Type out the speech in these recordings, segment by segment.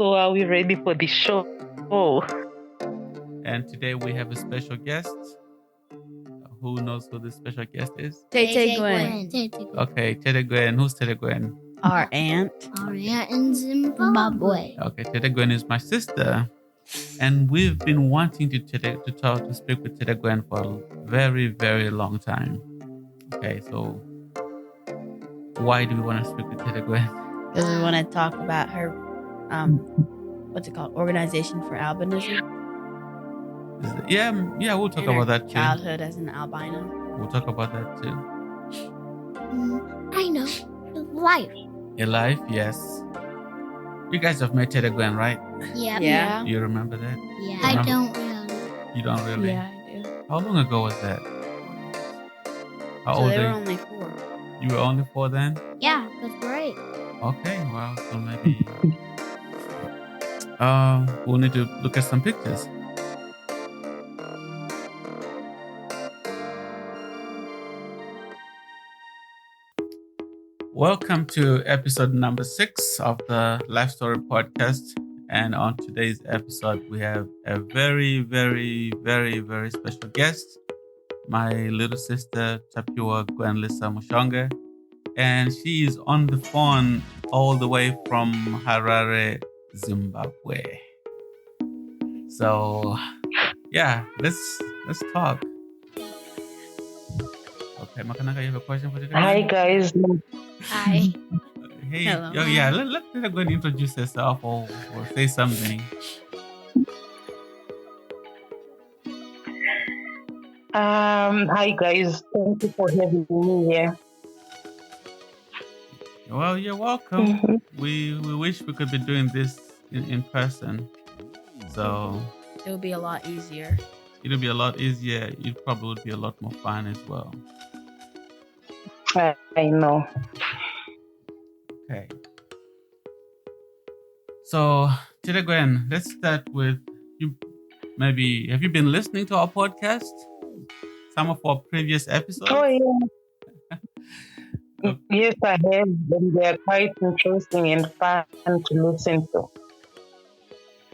So are we ready for the show? Oh, And today we have a special guest. Who knows who this special guest is? Tete Gwen. Okay, Tete Gwen. Who's Tete Gwen? Our aunt. Our aunt in Zimbabwe. Okay, Tete Gwen is my sister. And we've been wanting to speak with Tete Gwen for a very, very long time. Okay, so why do we want to speak with Tete Gwen? Because we want to talk about her, what's it called? Organization for Albinism. Yeah, we'll talk and about her that too. Childhood as an albino. We'll talk about that too. I know. Life. Your life, yes. You guys have met Tete Gwen, right? Yeah. You remember that? Yeah. I I don't don't. You don't really? Yeah, I do. How long ago was that? How So old they are were you? only 4. You were only 4 then? Yeah, that's great. Okay, well, so maybe we'll need to look at some pictures. Welcome to episode number 6 of the Life Story Podcast. And on today's episode, we have a very, very, very, very special guest, my little sister, Tapiwa Gwenlisa Mushonga. And she is on the phone all the way from Harare, Zimbabwe. So, yeah, let's talk. Okay, Makanaka, you have a question for today? hi guys. Hi. Hey, Hello. let her go and introduce herself or say something. Hi guys. Thank you for having me here. Well, you're welcome. Mhm. We wish we could be doing this in person. So It would be a lot easier. it'll be a lot easier. It probably would be a lot more fun as well. I know. Okay. So, Tete Gwen, let's start with you. Maybe have you been listening to our podcast? Some of our previous episodes. Oh yeah. Yes, I have. And they are quite interesting and fun to listen to.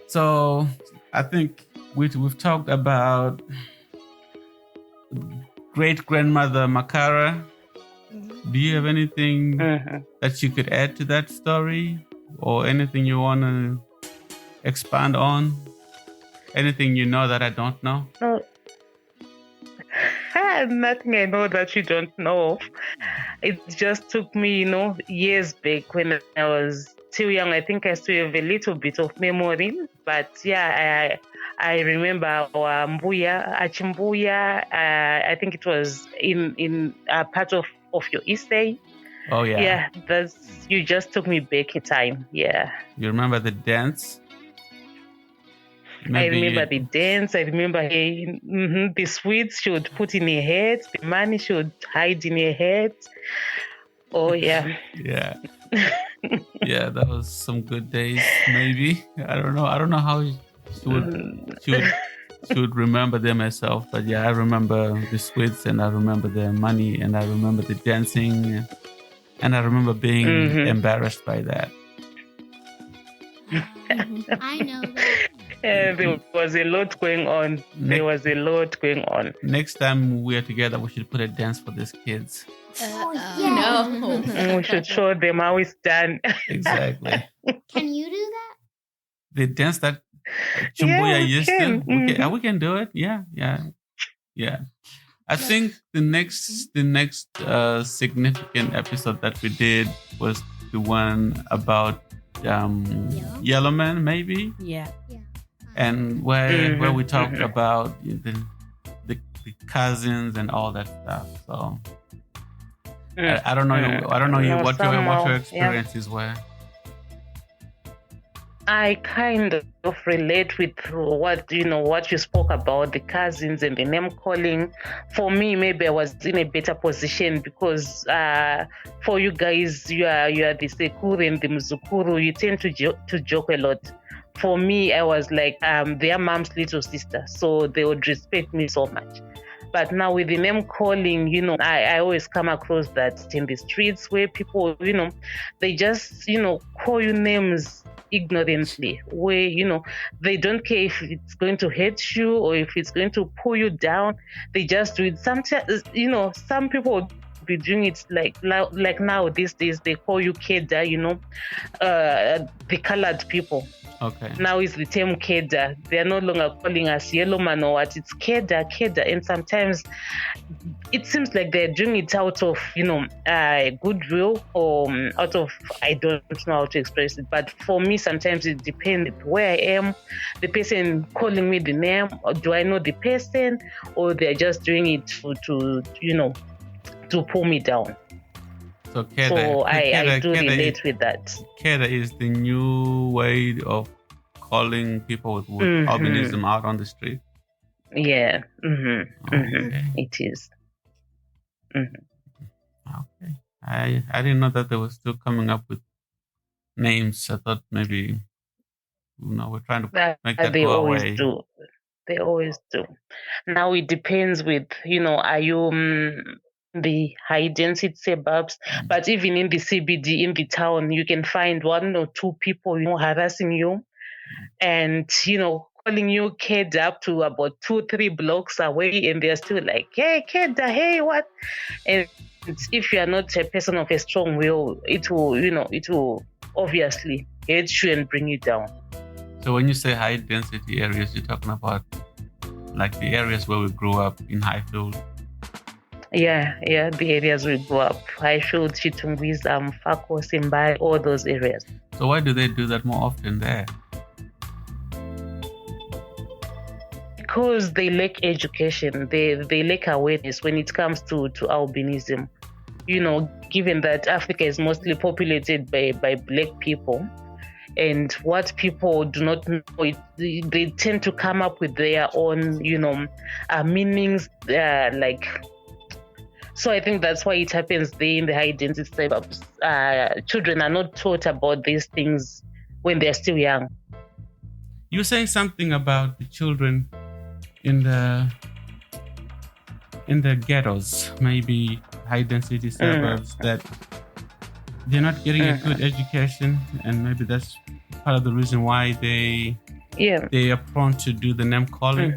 So, I think we've talked about great grandmother Makara. Do you have anything Mhm. that you could add to that story, or anything you want to expand on? Anything you know that I don't know? No. Nothing I know that you don't know. It just took me, years back when I was too young. I think I still have a little bit of memory, but yeah, I remember our Mbuya, Achimbuya. I think it was in a part of your Eastern. Oh yeah. Yeah, you just took me back in time. Yeah. You remember the dance? I remember the dance. I remember the sweets she would put in her head, the money she would hide in her head. Oh yeah. Yeah. Yeah, that was some good days. Maybe I don't know how she would remember them herself. But yeah, I remember the sweets, and I remember the money, and I remember the dancing, and I remember being embarrassed by that. I know that. There was a lot going on. Next time we are together, we should put a dance for these kids. Yeah. No. We should show them how it's done. Exactly. Can you do that? The dance that Chumbuya we used can. to. We can do it. Yeah. I think the next significant episode that we did was the one about Yellow Man, maybe, Yeah. and where we talked about the cousins and all that stuff. So I don't know. I don't know what your experiences were. I kind of relate with what you spoke about, the cousins and the name calling. For me, maybe I was in a better position because for you guys, you are the Sekuru and the Mzukuru. You tend to joke a lot. For me, I was like their mom's little sister, so they would respect me so much. But now with the name calling, I always come across that in the streets where people, they just, call you names ignorantly, where they don't care if it's going to hurt you or if it's going to pull you down. They just do it. Sometimes some people be doing it like now these days. They call you keda, the colored people. Okay. Now it's the term keda. They are no longer calling us yellow man or what. It's keda. And sometimes it seems like they're doing it out of, goodwill or out of, I don't know how to express it. But for me, sometimes it depends where I am, the person calling me the name, or do I know the person, or they're just doing it to pull me down. So keda, So I do keda relate with that. Keda is the new way of calling people with albinism out on the street. Yeah. Okay. It is. Okay. I didn't know that they were still coming up with names. I thought maybe we're trying to make that They go always away. do. They always do. Now it depends with, are you the high density suburbs? But even in the CBD, in the town, you can find one or two people, harassing you and, calling you kid up to about 2-3 blocks away, and they're still like, hey, kid, hey, what? And if you are not a person of a strong will, it will obviously hurt you and bring you down. So when you say high density areas, you're talking about like the areas where we grew up in Highfield. Yeah, the areas we grew up, Highfield, Chitungwiza, Mfako, Simbai, all those areas. So why do they do that more often there? Because they lack education, they lack awareness when it comes to albinism. Given that Africa is mostly populated by black people, and what people do not know, they tend to come up with their own, meanings, So I think that's why it happens there in the high density suburbs. Children are not taught about these things when they're still young. You were saying something about the children in the ghettos, maybe high density suburbs, that they're not getting a good education, and maybe that's part of the reason why they are prone to do the name calling.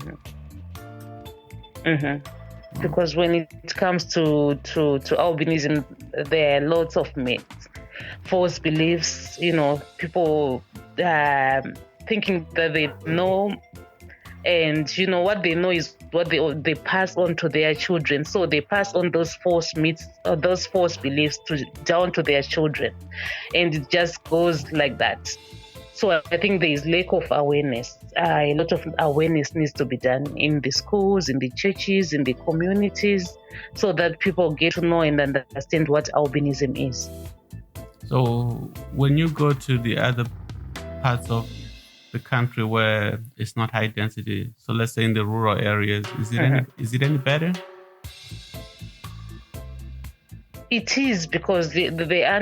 Because when it comes to albinism, there are lots of myths, false beliefs, people thinking that they know, and what they know is what they pass on to their children. So they pass on those false myths or those false beliefs down to their children, and it just goes like that. So I think there is lack of awareness. A lot of awareness needs to be done in the schools, in the churches, in the communities, so that people get to know and understand what albinism is. So when you go to the other parts of the country where it's not high density, so let's say in the rural areas, is it any better? It is, because there are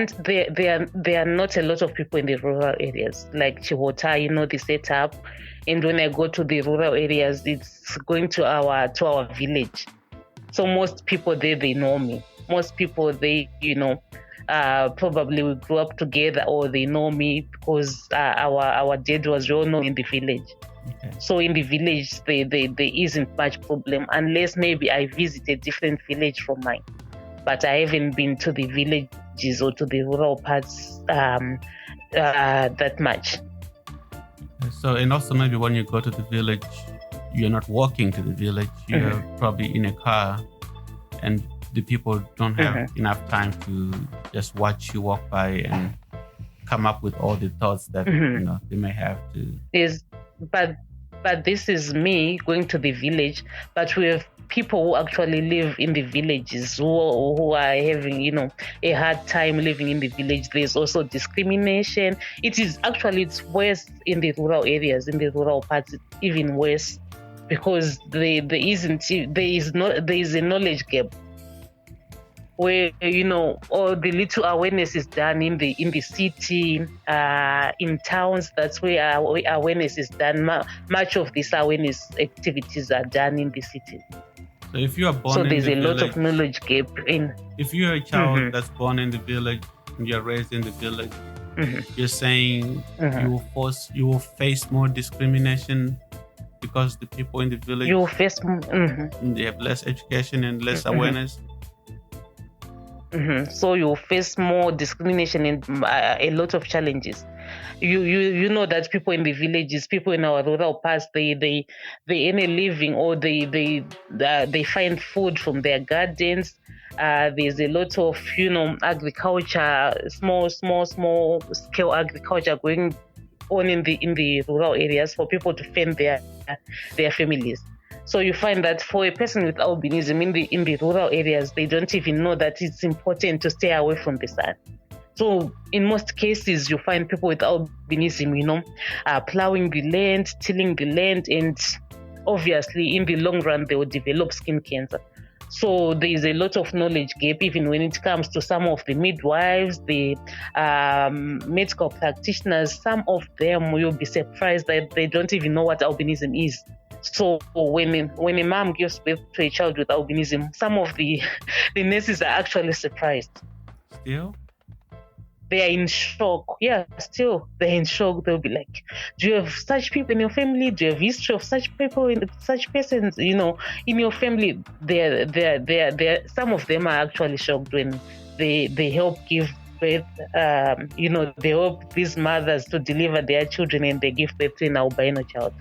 not a lot of people in the rural areas like Chihota, the setup. And when I go to the rural areas, it's going to our village. So most people there, they know me. Most people they probably we grew up together, or they know me because our dad was well known in the village. Okay. So in the village, there isn't much problem, unless maybe I visit a different village from mine. But I haven't been to the villages or to the rural parts that much. So, and also maybe when you go to the village, you're not walking to the village, you're probably in a car, and the people don't have enough time to just watch you walk by and come up with all the thoughts that they may have to. Yes, but this is me going to the village, but we have people who actually live in the villages who are having a hard time living in the village. There's also discrimination. It's worse in the rural areas, in the rural parts. It's even worse, because there is a knowledge gap where all the little awareness is done in the city, in towns. That's where awareness is done. Much of these awareness activities are done in the city. So if you are born there's in the a lot village, of knowledge gap in. If you're a child that's born in the village and you're raised in the village, you're saying you will face more discrimination because the people in the village You face. they have less education and less awareness. So you face more discrimination and a lot of challenges. You know that people in the villages, people in our rural parts, they earn a living, or they find food from their gardens. There's a lot of agriculture, small scale agriculture going on in the rural areas for people to fend their families. So you find that for a person with albinism in the rural areas, they don't even know that it's important to stay away from the sun. So in most cases, you find people with albinism, plowing the land, tilling the land, and obviously in the long run, they will develop skin cancer. So there is a lot of knowledge gap, even when it comes to some of the midwives, the medical practitioners. Some of them will be surprised that they don't even know what albinism is. So when a mom gives birth to a child with albinism, some of the nurses are actually surprised. Still? They are in shock. Yeah, still they're in shock. They'll be like, "Do you have such people in your family? Do you have history of such people such persons? In your family?" They're some of them are actually shocked when they help give birth. They help these mothers to deliver their children, and they give birth to an albino child.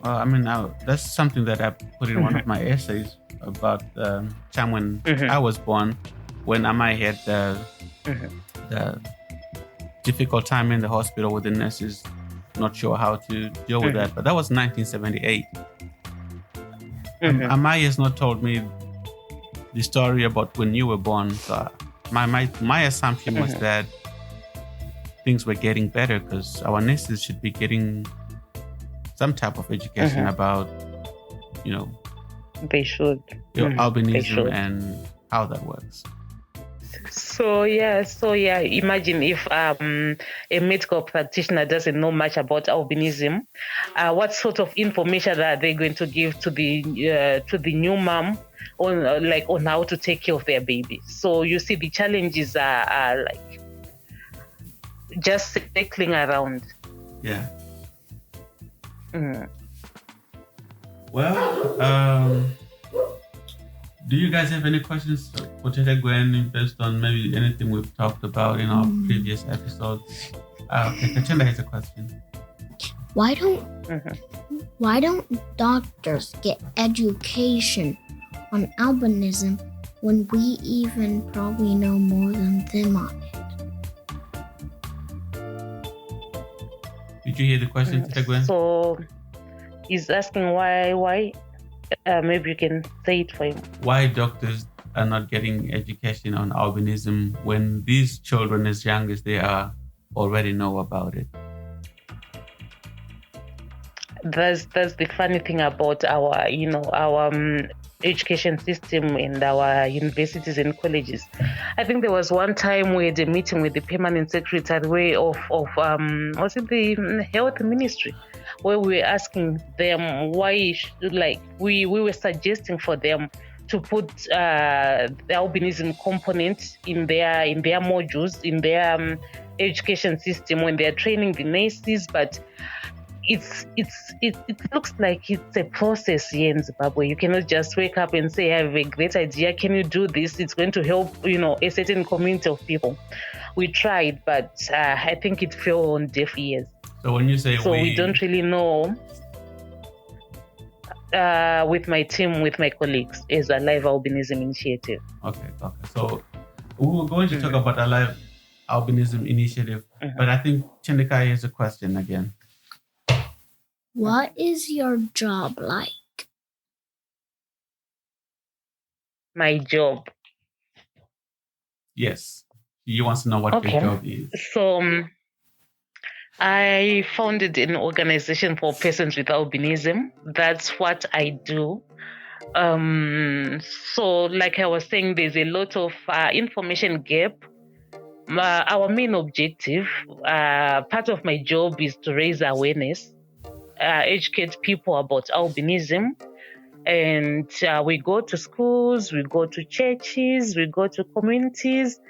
That's something that I put in one of my essays about the time when I was born, when I had the difficult time in the hospital with the nurses not sure how to deal with that. But that was 1978. Amai has not told me the story about when you were born. So my assumption was that things were getting better because our nurses should be getting some type of education about, they should. Albinism and how that works. So imagine if a medical practitioner doesn't know much about albinism, what sort of information are they going to give to the new mom on how to take care of their baby? So you see, the challenges are like just circling around. Yeah. Well, do you guys have any questions for Tete Gwen based on maybe anything we've talked about in our previous episodes? Kachenda has a question. Why don't doctors get education on albinism when we even probably know more than them on it? Did you hear the question, Tete Gwen? So he's asking why. Maybe you can say it for him. Why doctors are not getting education on albinism when these children, as young as they are, already know about it? That's the funny thing about our education system and our universities and colleges. I think there was one time we had a meeting with the permanent secretary of was it the health ministry, where we were asking them why we were suggesting for them to put the albinism component in their modules in their education system when they're training the nurses, but it looks like it's a process here in Zimbabwe. You cannot just wake up and say, I have a great idea, can you do this? It's going to help, a certain community of people. We tried, but I think it fell on deaf ears. So when you say we don't really know. With my team, with my colleagues, is a Live Albinism Initiative. Okay. So we were going to talk about a Live Albinism Initiative, but I think Chindikai has a question again. What is your job like? My job. Yes. He wants to know what your job is. So I founded an organization for persons with albinism. That's what I do. So like I was saying, there's a lot of information gap. Our main objective, part of my job is to raise awareness, educate people about albinism. And we go to schools, we go to churches, we go to communities,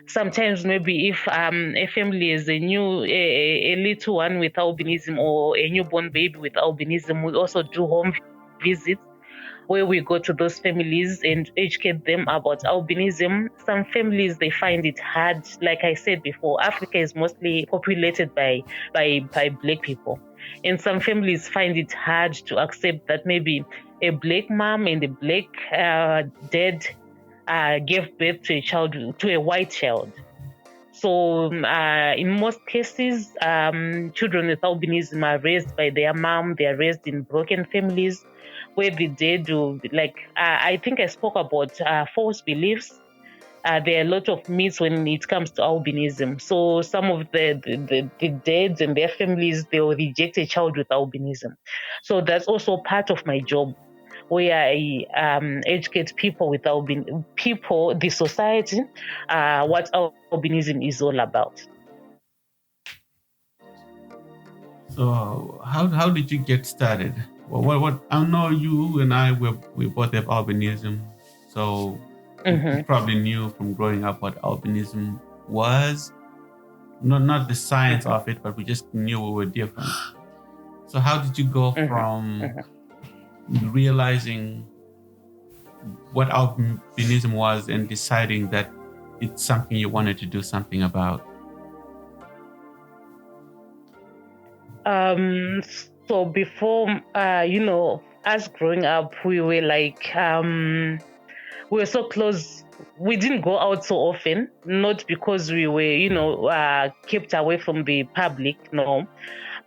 Sometimes maybe if a family is a little one with albinism or a newborn baby with albinism, we also do home visits where we go to those families and educate them about albinism. Some families, they find it hard. Like I said before, Africa is mostly populated by black people. And some families find it hard to accept that maybe a black mom and a black dad gave birth to a white child. So in most cases, children with albinism are raised by their mom. They are raised in broken families where the dad will, I think I spoke about false beliefs. There are a lot of myths when it comes to albinism. So some of the dads and their families, they will reject a child with albinism. So that's also part of my job, where I educate people with the society, what albinism is all about. So how did you get started? What I know you and I we both have albinism, so you probably knew from growing up what albinism was. Not the science of it, but we just knew we were different. So how did you go from realizing what albinism was and deciding that it's something you wanted to do something about? So before, us growing up, we were we were so close. We didn't go out so often, not because we were, kept away from the public, no.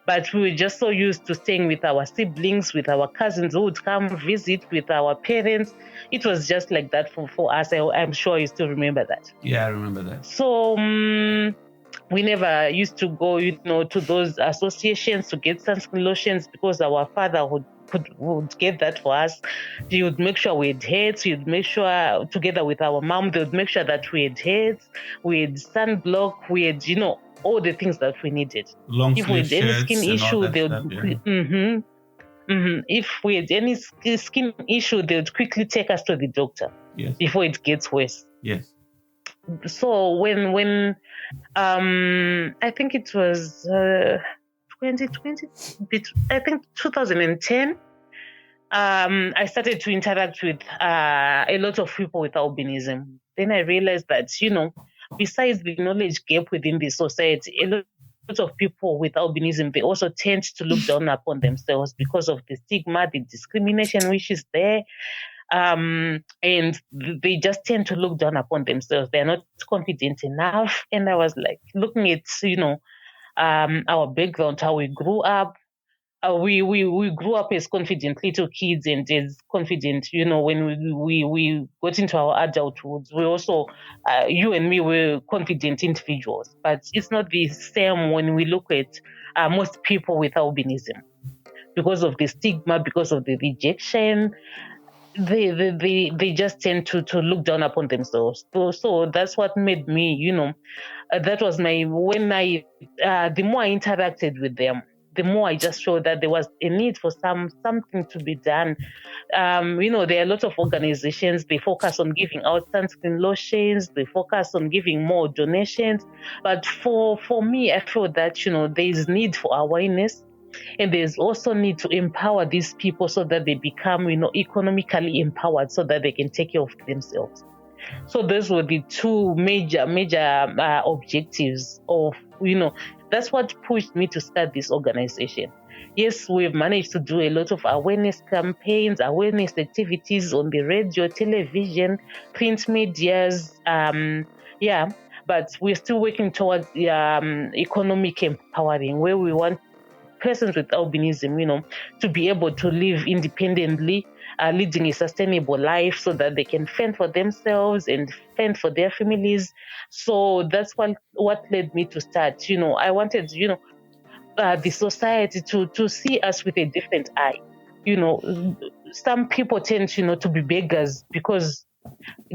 But we were just so used to staying with our siblings, with our cousins who would come visit, with our parents. It was just like that for us. I'm sure you still remember that. Yeah, I remember that. So we never used to go, to those associations to get sunscreen lotions because our father would get that for us. He would make sure we had hats. He would make sure, together with our mom, they would make sure that we had hats, we had sunblock, we had, all the things that we needed. Long if we had any skin issue, they would. Stuff, yeah. If we had any skin issue, they would quickly take us to the doctor. Yes. Before it gets worse. Yes. So when I think it was 2020, I think 2010, I started to interact with a lot of people with albinism. Then I realized that, besides the knowledge gap within the society, a lot of people with albinism, they also tend to look down upon themselves because of the stigma, the discrimination which is there. And they just tend to look down upon themselves. They're not confident enough. And I was like, looking at, our background, how we grew up. We grew up as confident little kids and as confident, when we got into our adulthood, we also, you and me were confident individuals. But it's not the same when we look at most people with albinism. Because of the stigma, because of the rejection, they just tend to look down upon themselves. So that's what made me, that was the more I interacted with them, the more I just showed that there was a need for something to be done. There are a lot of organizations, they focus on giving out sunscreen lotions, they focus on giving more donations. But for me, I feel that, there is need for awareness. And there's also need to empower these people so that they become, economically empowered so that they can take care of themselves. So those were the two major objectives of, that's what pushed me to start this organization. Yes, we've managed to do a lot of awareness campaigns, awareness activities on the radio, television, print medias, but we're still working towards economic empowering, where we want persons with albinism, to be able to live independently, leading a sustainable life so that they can fend for themselves and fend for their families. So that's what led me to start. I wanted, the society to see us with a different eye. Some people tend, to be beggars because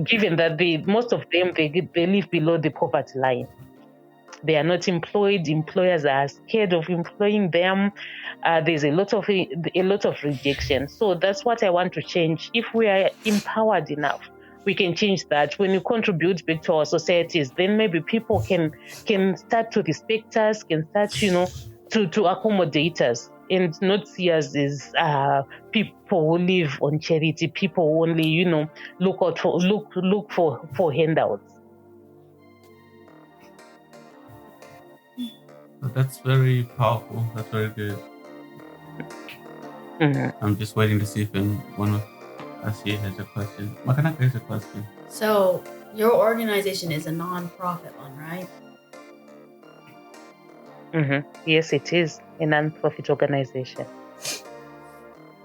given that most of them, they live below the poverty line. They are not employed. Employers are scared of employing them. There's a lot of rejection. So that's what I want to change. If we are empowered enough, we can change that. When you contribute back to our societies, then maybe people can start to respect us, can start, to accommodate us and not see us as people who live on charity, people who only, look for handouts. That's very powerful. That's very good. Mm-hmm. I'm just waiting to see if one of us here has a question. Makanaka has a question. So your organization is a non-profit one, right? Mm-hmm. Yes, it is a non-profit organization.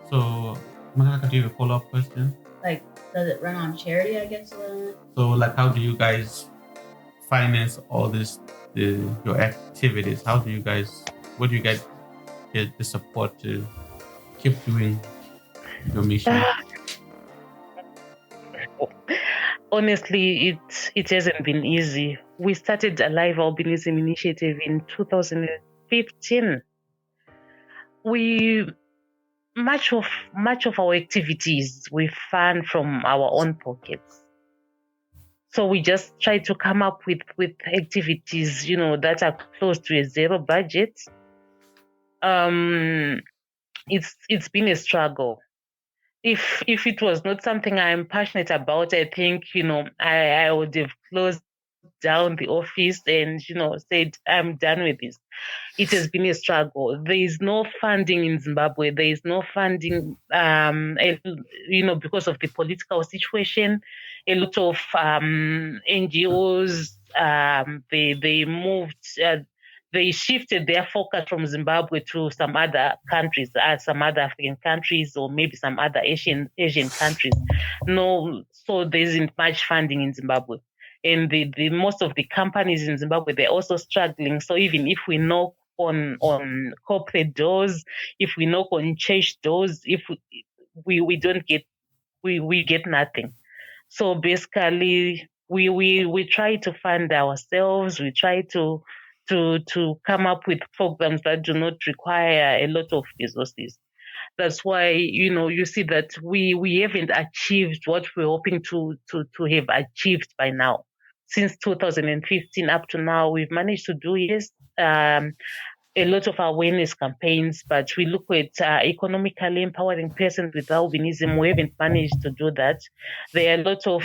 So, Makanaka, do you have a follow-up question? Like, does it run on charity, I guess? So, like, how do you guys finance all this, your activities? What do you guys get the support to keep doing your mission? Honestly, it hasn't been easy. We started a Live Albinism initiative in 2015. Much of our activities we fund from our own pockets. So we just try to come up with activities, that are close to a zero budget. It's been a struggle. If it was not something I'm passionate about, I think, I would have closed down the office and, said, I'm done with this. It has been a struggle. There is no funding in Zimbabwe. There is no funding, because of the political situation. A lot of NGOs, they moved, they shifted their focus from Zimbabwe to some other countries, some other African countries, or maybe some other Asian countries. No, so there isn't much funding in Zimbabwe. And the most of the companies in Zimbabwe, they're also struggling. So even if we knock on corporate doors, if we knock on church doors, if we don't get, we get nothing. So basically, we try to fund ourselves. We try to come up with programs that do not require a lot of resources. That's why, you see that we haven't achieved what we're hoping to have achieved by now. Since 2015 up to now, we've managed to do, a lot of awareness campaigns, but we look at economically empowering persons with albinism. We haven't managed to do that. There are a lot of,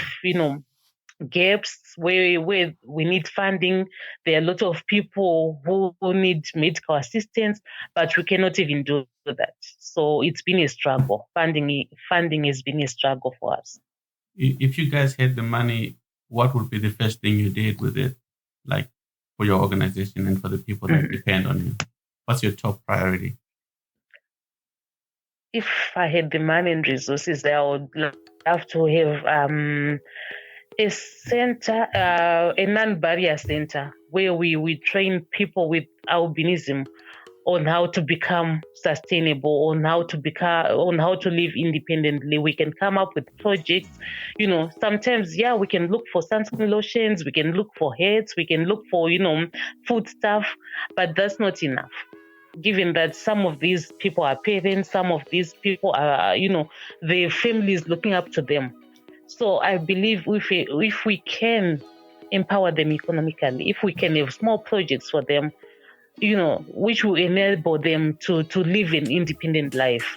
gaps where we need funding. There are a lot of people who need medical assistance, but we cannot even do that. So it's been a struggle. Funding has been a struggle for us. If you guys had the money, what would be the first thing you did with it, like for your organization and for the people that depend on you? What's your top priority? If I had the money and resources, I would love to have a center, a non-barrier center, where we train people with albinism on how to become sustainable, on how to live independently. We can come up with projects. Sometimes, we can look for sunscreen lotions, we can look for hats, we can look for, food stuff, but that's not enough. Given that some of these people are parents, some of these people are, their families looking up to them. So I believe if we can empower them economically, if we can have small projects for them, which will enable them to live an independent life.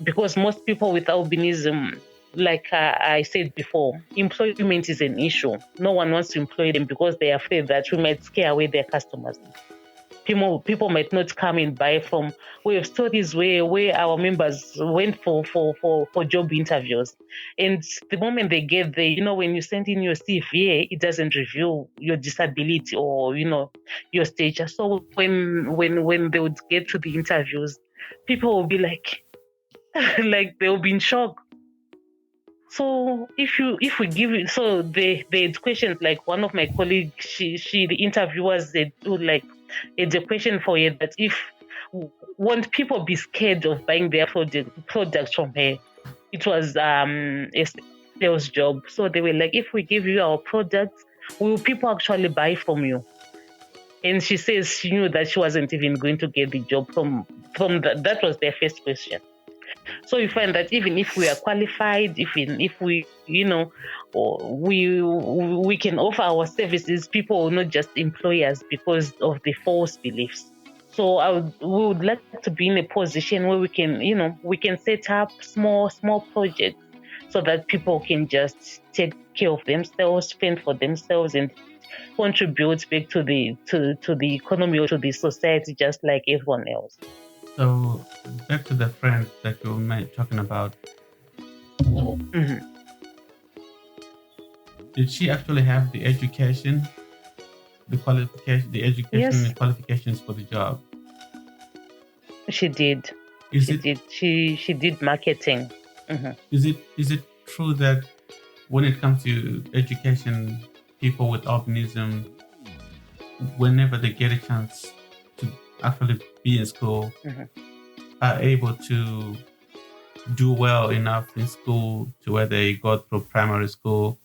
Because most people with albinism, like I said before, employment is an issue. No one wants to employ them because they are afraid that we might scare away their customers. People might not come and buy from. We have stories where our members went for job interviews, and the moment they get there, when you send in your CV, it doesn't reveal your disability or your stature. So when they would get to the interviews, people will be like they'll be in shock. So if we give it, so they had questions like one of my colleagues, the interviewers, they do like it's a question for her that won't people be scared of buying their products from her? It was a sales job. So they were like, if we give you our products, will people actually buy from you? And she says she knew that she wasn't even going to get the job from that. That was their first question. So you find that even if we are qualified, even if we, we can offer our services, people will not just employ us because of the false beliefs. So we would like to be in a position where we can, we can set up small projects so that people can just take care of themselves, fend for themselves, and contribute back to the economy or to the society, just like everyone else. So back to the friend that you were talking about. Mm-hmm. Did she actually have the education, the qualification, Yes. and qualifications for the job? She did. She did marketing. Mm-hmm. Is it true that when it comes to education, people with albinism, whenever they get a chance to actually be in school, mm-hmm. are able to do well enough in school to where they go through primary school,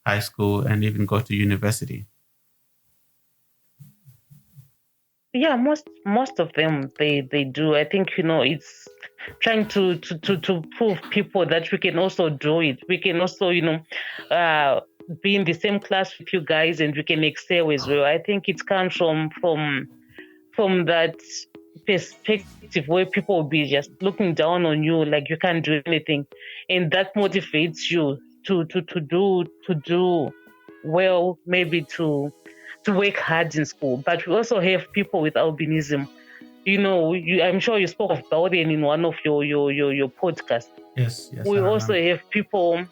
high school, and even go to university? Yeah, most of them they do. I think it's trying to prove people that we can also do it. We can also be in the same class with you guys, and we can excel as well. I think it comes from that perspective where people will be just looking down on you like you can't do anything, and that motivates you to do well, maybe to work hard in school. But we also have people with albinism. I'm sure you spoke about it in one of your podcasts. Yes. We also have people,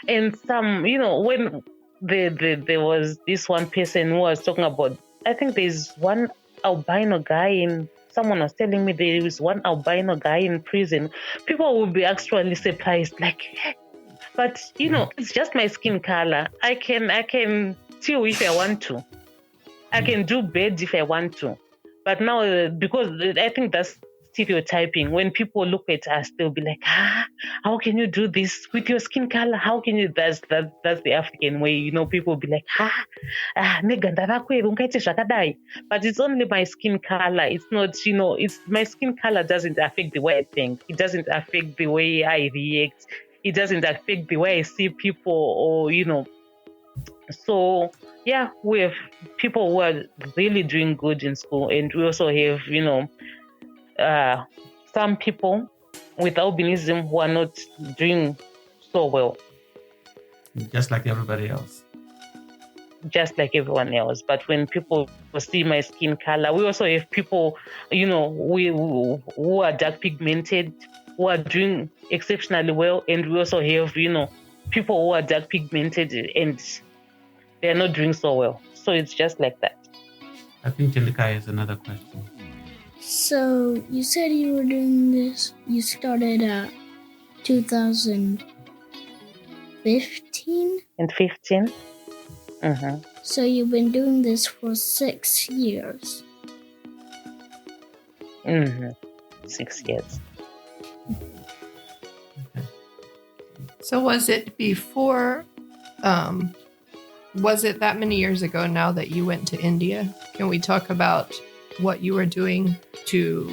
and some, when there was this one person who was talking about, I think there's one albino guy in. Someone was telling me there is one albino guy in prison. People will be actually surprised, like, but it's just my skin color. I can steal if I want to. I can do bad if I want to. But now, because I think that's stereotyping. When people look at us, they'll be like, how can you do this with your skin color? How can you? That's the African way. People will be like, but it's only my skin color. It's not, it's my skin color doesn't affect the way I think. It doesn't affect the way I react. It doesn't affect the way I see people, or So yeah, we have people who are really doing good in school, and we also have some people with albinism who are not doing so well. Just like everybody else. Just like everyone else. But when people see my skin color, we also have people, who are dark pigmented, who are doing exceptionally well, and we also have, people who are dark pigmented and they're not doing so well. So it's just like that. I think Jenica has another question. So you said you were doing this, you started at 2015? And 15? Mm-hmm. So you've been doing this for 6 years? Mm-hmm. 6 years. Okay. So was it before, was it that many years ago now that you went to India? Can we talk about what you were doing to,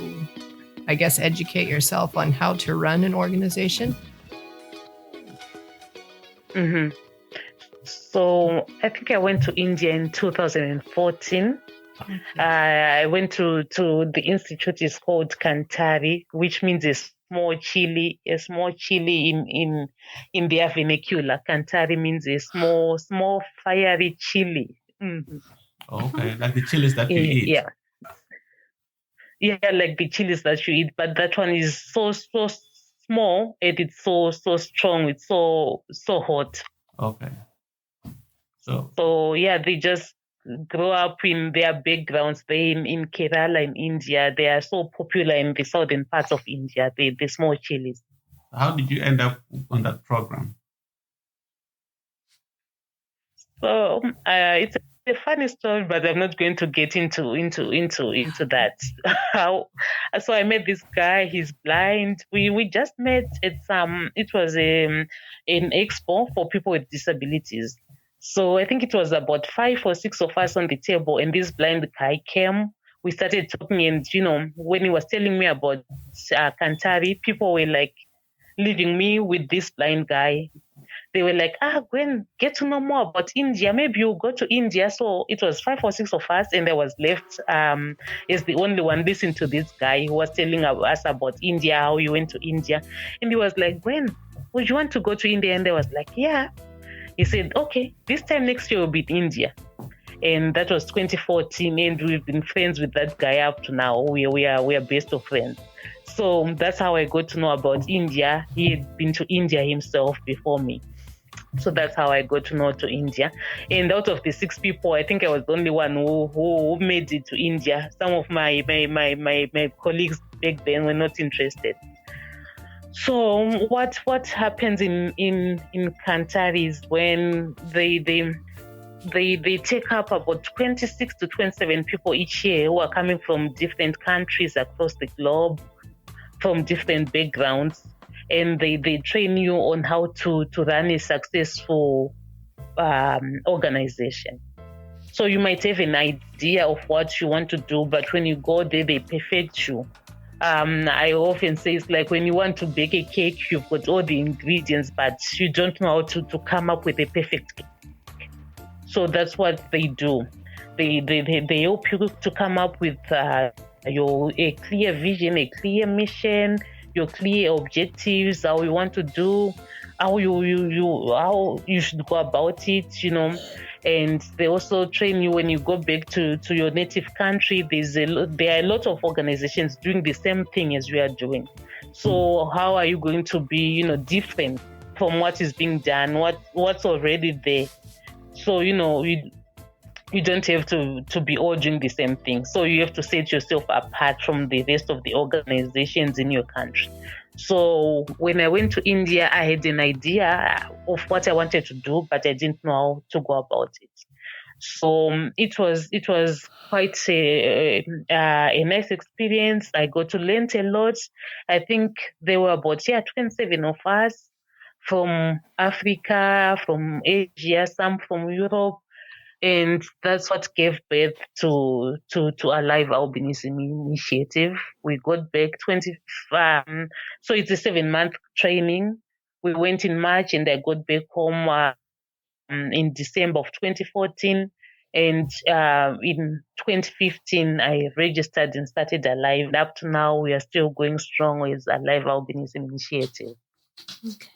I guess, educate yourself on how to run an organization? Mm-hmm. So I think I went to India in 2014. Okay. I went to the institute is called Kantari, which means a small chili in their vernacular. Kantari means a small fiery chili. Mm-hmm. Okay, like the chilies that you eat. Yeah, like the chilies that you eat, but that one is so small and it's so strong. It's so hot. Okay. So yeah, they just grow up in their backgrounds. They in Kerala in India. They are so popular in the southern parts of India. The small chilies. How did you end up on that program? So it's a funny story, but I'm not going to get into that. So I met this guy. He's blind. We just met at it was an expo for people with disabilities. So I think it was about 5 or 6 of us on the table, and this blind guy came. we started talking, and when he was telling me about Kantari, people were like leaving me with this blind guy. They were like, Gwen, get to know more about India. Maybe you'll go to India. So it was 5 or 6 of us, and I was left as the only one listening to this guy who was telling us about India, how he went to India. And he was like, Gwen, would you want to go to India? And I was like, yeah. He said, okay, this time next year we'll be in India. And that was 2014, and we've been friends with that guy up to now. We are best of friends. So that's how I got to know about India. He had been to India himself before me. So that's how I got to know to India. And out of the 6 people, I think I was the only one who made it to India. Some of my colleagues back then were not interested. So what happens in Kantari is when they take up about 26 to 27 people each year who are coming from different countries across the globe, from different backgrounds, and they train you on how to run a successful organization. So you might have an idea of what you want to do, but when you go there, they perfect you. I often say it's like when you want to bake a cake, you've got all the ingredients, but you don't know how to come up with a perfect cake. So that's what they do. They help you to come up with a clear vision, a clear mission, your clear objectives, how you want to do, how you should go about it, And they also train you when you go back to your native country. There are a lot of organizations doing the same thing as we are doing. So how are you going to be, different from what is being done, what's already there? So, you don't have to be all doing the same thing. So you have to set yourself apart from the rest of the organizations in your country. So when I went to India, I had an idea of what I wanted to do, but I didn't know how to go about it. So it was quite a nice experience. I got to learn a lot. I think there were about 27 of us from Africa, from Asia, some from Europe. And that's what gave birth to Alive Albinism Initiative. We got back so it's a 7-month training. We went in March, and I got back home in December of 2014. And in 2015, I registered and started Alive. And up to now, we are still going strong with Alive Albinism Initiative. Okay.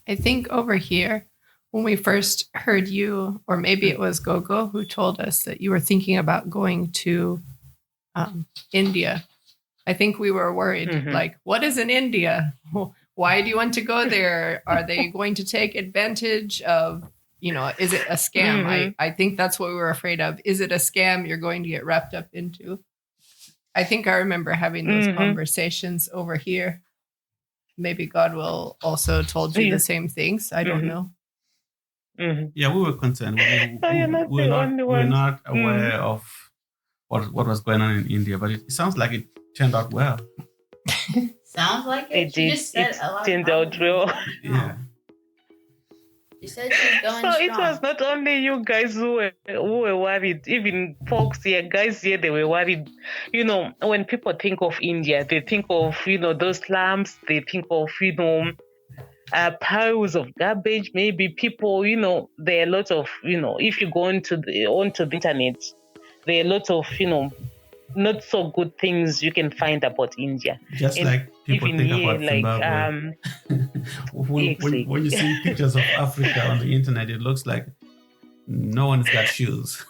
I think over here, when we first heard you, or maybe it was Gogo who told us that you were thinking about going to India, I think we were worried, like, what is in India? Why do you want to go there? Are they going to take advantage of, is it a scam? I think that's what we were afraid of. Is it a scam you're going to get wrapped up into? I think I remember having those conversations over here. Maybe God will also told you the same things. I don't know. Yeah, we were concerned. We're not aware of what was going on in India, but it sounds like it turned out well. Sounds like it. It did. It turned out well. Yeah. She said she's going So strong. it was not only you guys who were worried. Even folks here, guys here, they were worried. When people think of India, they think of, those slums. They think of, piles of garbage. Maybe people, there are a lot of, if you go onto the internet, there are a lot of, not so good things you can find about India. Just and like people even think here, about Zimbabwe. when you see pictures of Africa on the internet, it looks like no one's got shoes.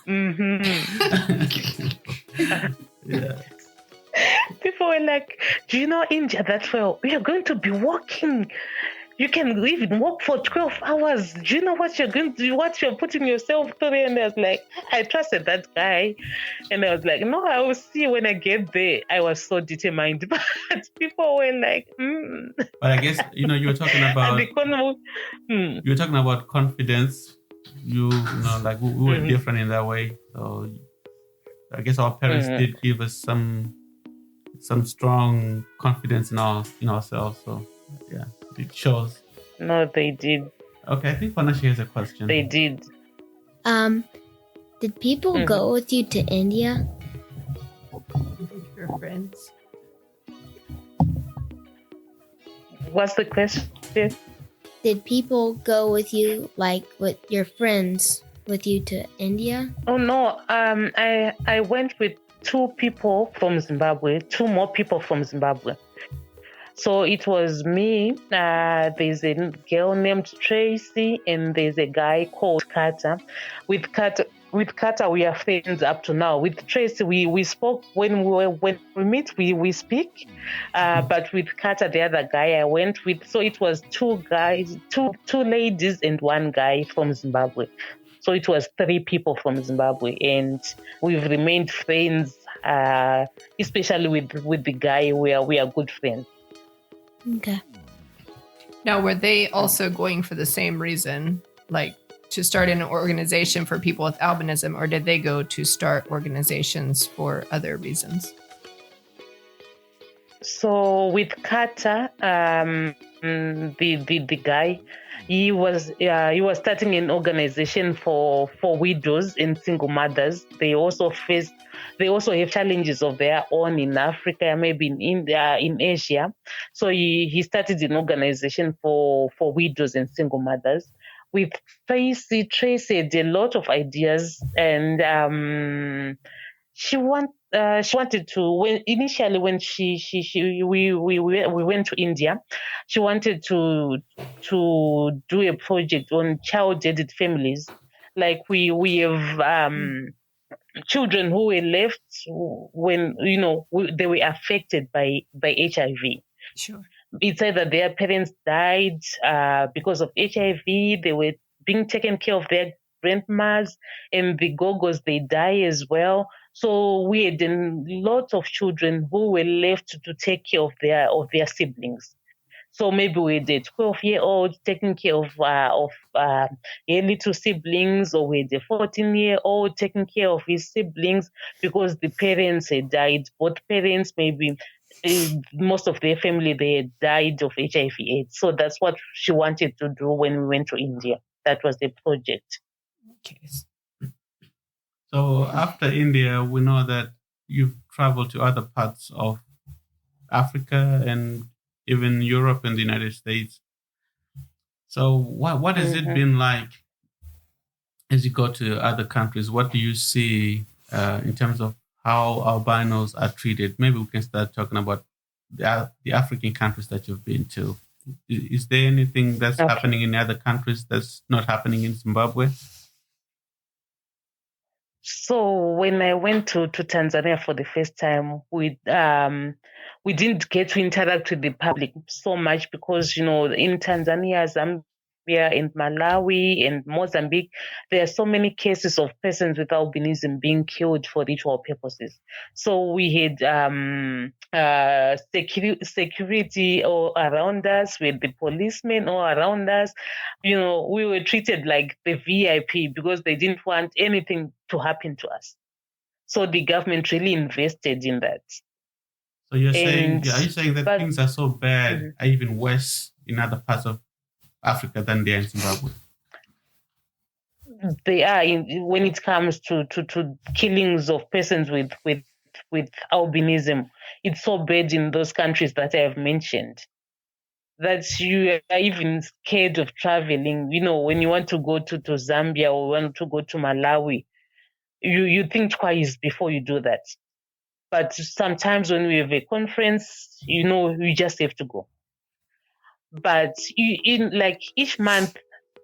Yeah. People were like, do you know India that well? We are going to be walking. You can even walk for 12 hours. Do you know what you're going to do? What you're putting yourself through? And I was like, I trusted that guy. And I was like, no, I will see when I get there. I was so determined. But people were like, But I guess, you were talking about you were talking about confidence. We were different in that way. So I guess our parents did give us some strong confidence in ourselves. So yeah. It shows. No, they did. Okay, I think Vanessa has a question. They did. Did people Mhm. go with you to India? Your friends. What's the question? Did people go with you, like with your friends, with you to India? Oh no, I went with two people from Zimbabwe, two more people from Zimbabwe. So it was me. There's a girl named Tracy, and there's a guy called Carter. With Carter, we are friends up to now. With Tracy, we spoke when we meet, we speak. But with Carter, the other guy, I went with. So it was two guys, two ladies, and one guy from Zimbabwe. So it was three people from Zimbabwe, and we've remained friends. Especially with the guy, we are good friends. Okay. Now, were they also going for the same reason, like to start an organization for people with albinism, or did they go to start organizations for other reasons? So with Carter, the guy, he was starting an organization for widows and single mothers. They also have challenges of their own in Africa, maybe in India, in Asia. So he started an organization for widows and single mothers. With Tracy had a lot of ideas, and she wanted to, when we went to India, she wanted to do a project on child-headed families. Like we have children who were left when they were affected by HIV. Sure. It's either their parents died because of HIV, they were being taken care of their grandmas, and the gogos, they die as well. So we had a lot of children who were left to take care of their siblings. So maybe we had a 12-year-old taking care of their little siblings, or we had a 14-year-old taking care of his siblings because the parents had died. Both parents, maybe most of their family, they had died of HIV/AIDS. So that's what she wanted to do when we went to India. That was the project. Okay. So after India, we know that you've traveled to other parts of Africa and even Europe and the United States. So what has it been like as you go to other countries? What do you see in terms of how albinos are treated? Maybe we can start talking about the African countries that you've been to. Is there anything that's happening in other countries that's not happening in Zimbabwe? So when I went to Tanzania for the first time, we didn't get to interact with the public so much because in Tanzania, Zambia, and Malawi and Mozambique, there are so many cases of persons with albinism being killed for ritual purposes. So we had security all around us, with the policemen all around us. We were treated like the VIP because they didn't want anything to happen to us. So the government really invested in that. So are you saying that things are so bad, are even worse in other parts of Africa than they are in Zimbabwe? They are when it comes to killings of persons with albinism. It's so bad in those countries that I have mentioned that you are even scared of traveling. When you want to go to Zambia or want to go to Malawi, you think twice before you do that. But sometimes when we have a conference, you just have to go. But each month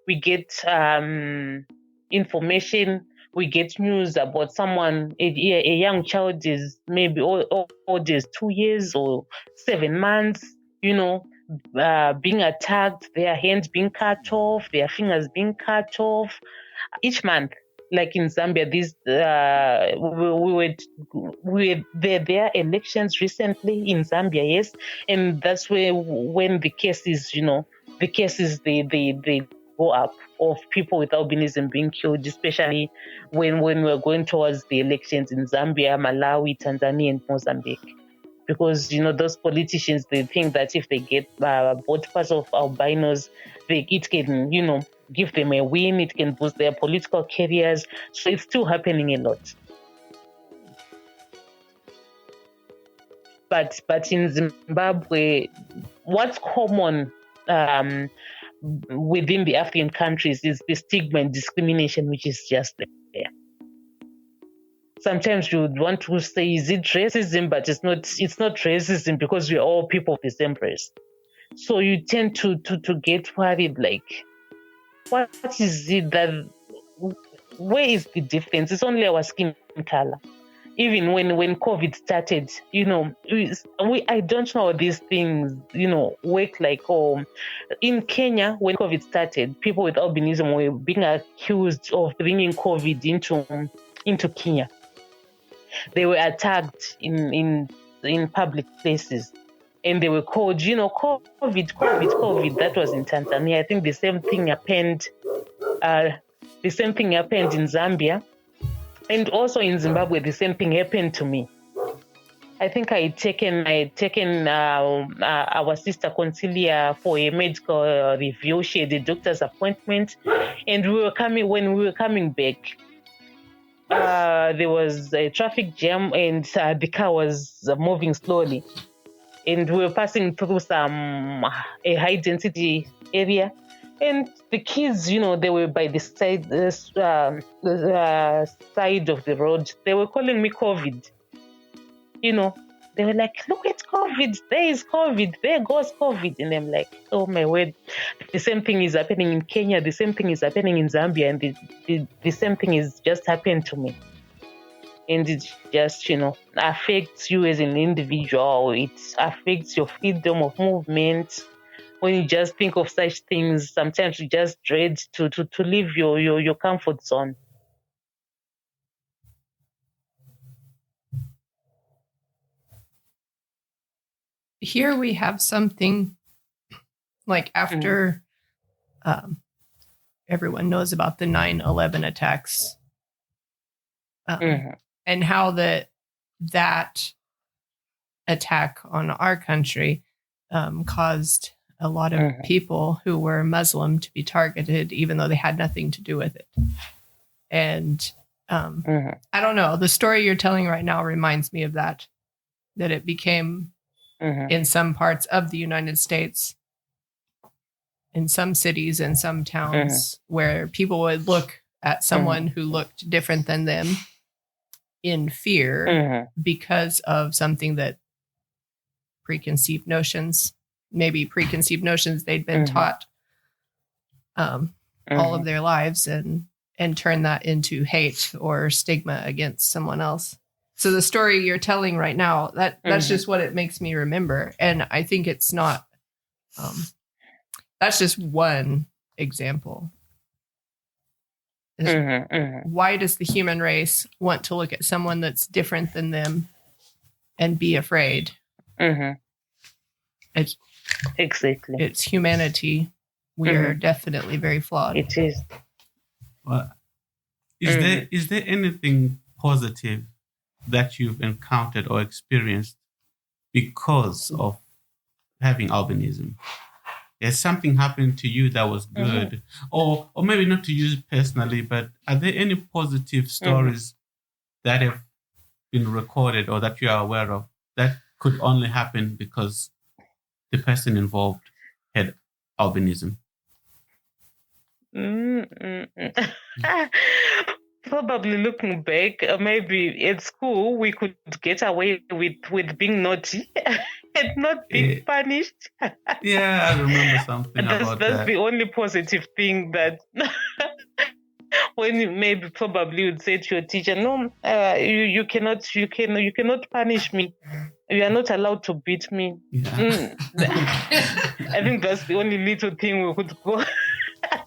we get information, we get news about someone, a young child is maybe old is 2 years or 7 months, being attacked, their hands being cut off, their fingers being cut off. Each month, like in Zambia, we there are elections recently in Zambia, yes, and that's when the cases, they go up of people with albinism being killed, especially when we're going towards the elections in Zambia, Malawi, Tanzania, and Mozambique. because those politicians, they think that if they get both parts of albinos, it can give them a win. It can boost their political careers. So it's still happening a lot. But in Zimbabwe, what's common within the African countries is the stigma and discrimination, which is just there. Sometimes you would want to say, is it racism? But it's not racism, because we are all people of the same race. So you tend to get worried, like, what is it that, where is the difference? It's only our skin color. Even when COVID started, I don't know how these things, work. Like, in Kenya, when COVID started, people with albinism were being accused of bringing COVID into Kenya. They were attacked in public places, and they were called, COVID. That was in Tanzania. I think the same thing happened. The same thing happened in Zambia. And also in Zimbabwe, the same thing happened to me. I think I had taken our sister Concilia for a medical review. She had a doctor's appointment, and when we were coming back, there was a traffic jam, and the car was moving slowly, and we were passing through a high density area. And the kids, they were by the side of the road. They were calling me COVID. They were like, look at COVID. There is COVID. There goes COVID. And I'm like, oh my word. The same thing is happening in Kenya. The same thing is happening in Zambia. And the same thing is just happened to me. And it just, affects you as an individual. It affects your freedom of movement. When you just think of such things, sometimes you just dread to leave your comfort zone. Here we have something like after everyone knows about the 9/11 attacks, and how that attack on our country caused a lot of people who were Muslim to be targeted, even though they had nothing to do with it. And I don't know, the story you're telling right now reminds me of that it became in some parts of the United States, in some cities, in some towns, where people would look at someone who looked different than them in fear because of something that preconceived notions they'd been taught all of their lives, and turn that into hate or stigma against someone else. So the story you're telling right now, that's just what it makes me remember. And I think it's not, that's just one example. Why does the human race want to look at someone that's different than them and be afraid? Exactly. It's humanity. We are definitely very flawed. It is. Well, is there anything positive that you've encountered or experienced because of having albinism? Has something happened to you that was good, or maybe not to you personally, but are there any positive stories that have been recorded or that you are aware of that could only happen because the person involved had albinism? Probably looking back, maybe at school we could get away with being naughty and not being punished. Yeah, I remember something about that. That's the only positive thing, that when you probably would say to your teacher, no, you cannot punish me. You are not allowed to beat me. Yeah. I think that's the only little thing we could go.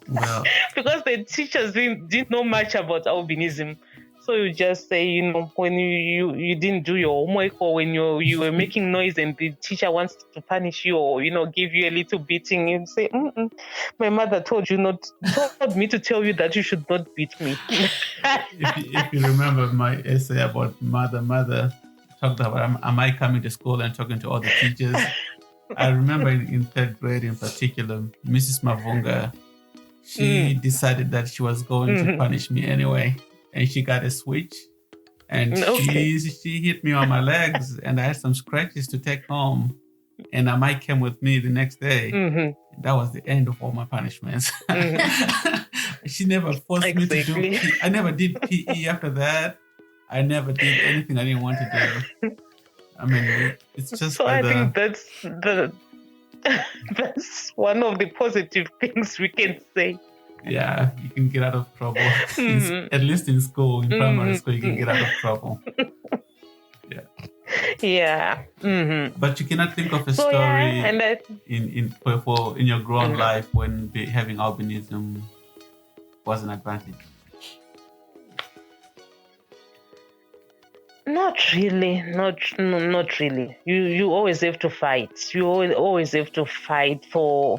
Well, because the teachers didn't know much about albinism. So you just say, when you didn't do your homework, or when you were making noise and the teacher wants to punish you, or give you a little beating, you say, my mother told me to tell you that you should not beat me. if you remember my essay about mother, talked about, am I coming to school and talking to all the teachers? I remember in third grade in particular, Mrs. Mavunga, she decided that she was going to punish me anyway. And she got a switch. And she hit me on my legs, and I had some scratches to take home. And Amai came with me the next day. That was the end of all my punishments. She never forced me to do. I never did PE after that. I never did anything I didn't want to do. I mean, it's just. So I think that's one of the positive things we can say. Yeah, you can get out of trouble. At least in school, in primary school, you can get out of trouble. Yeah. Yeah. But you cannot think of a story in your grown life when having albinism was an advantage. Not really. Not really. You always have to fight. You always have to fight for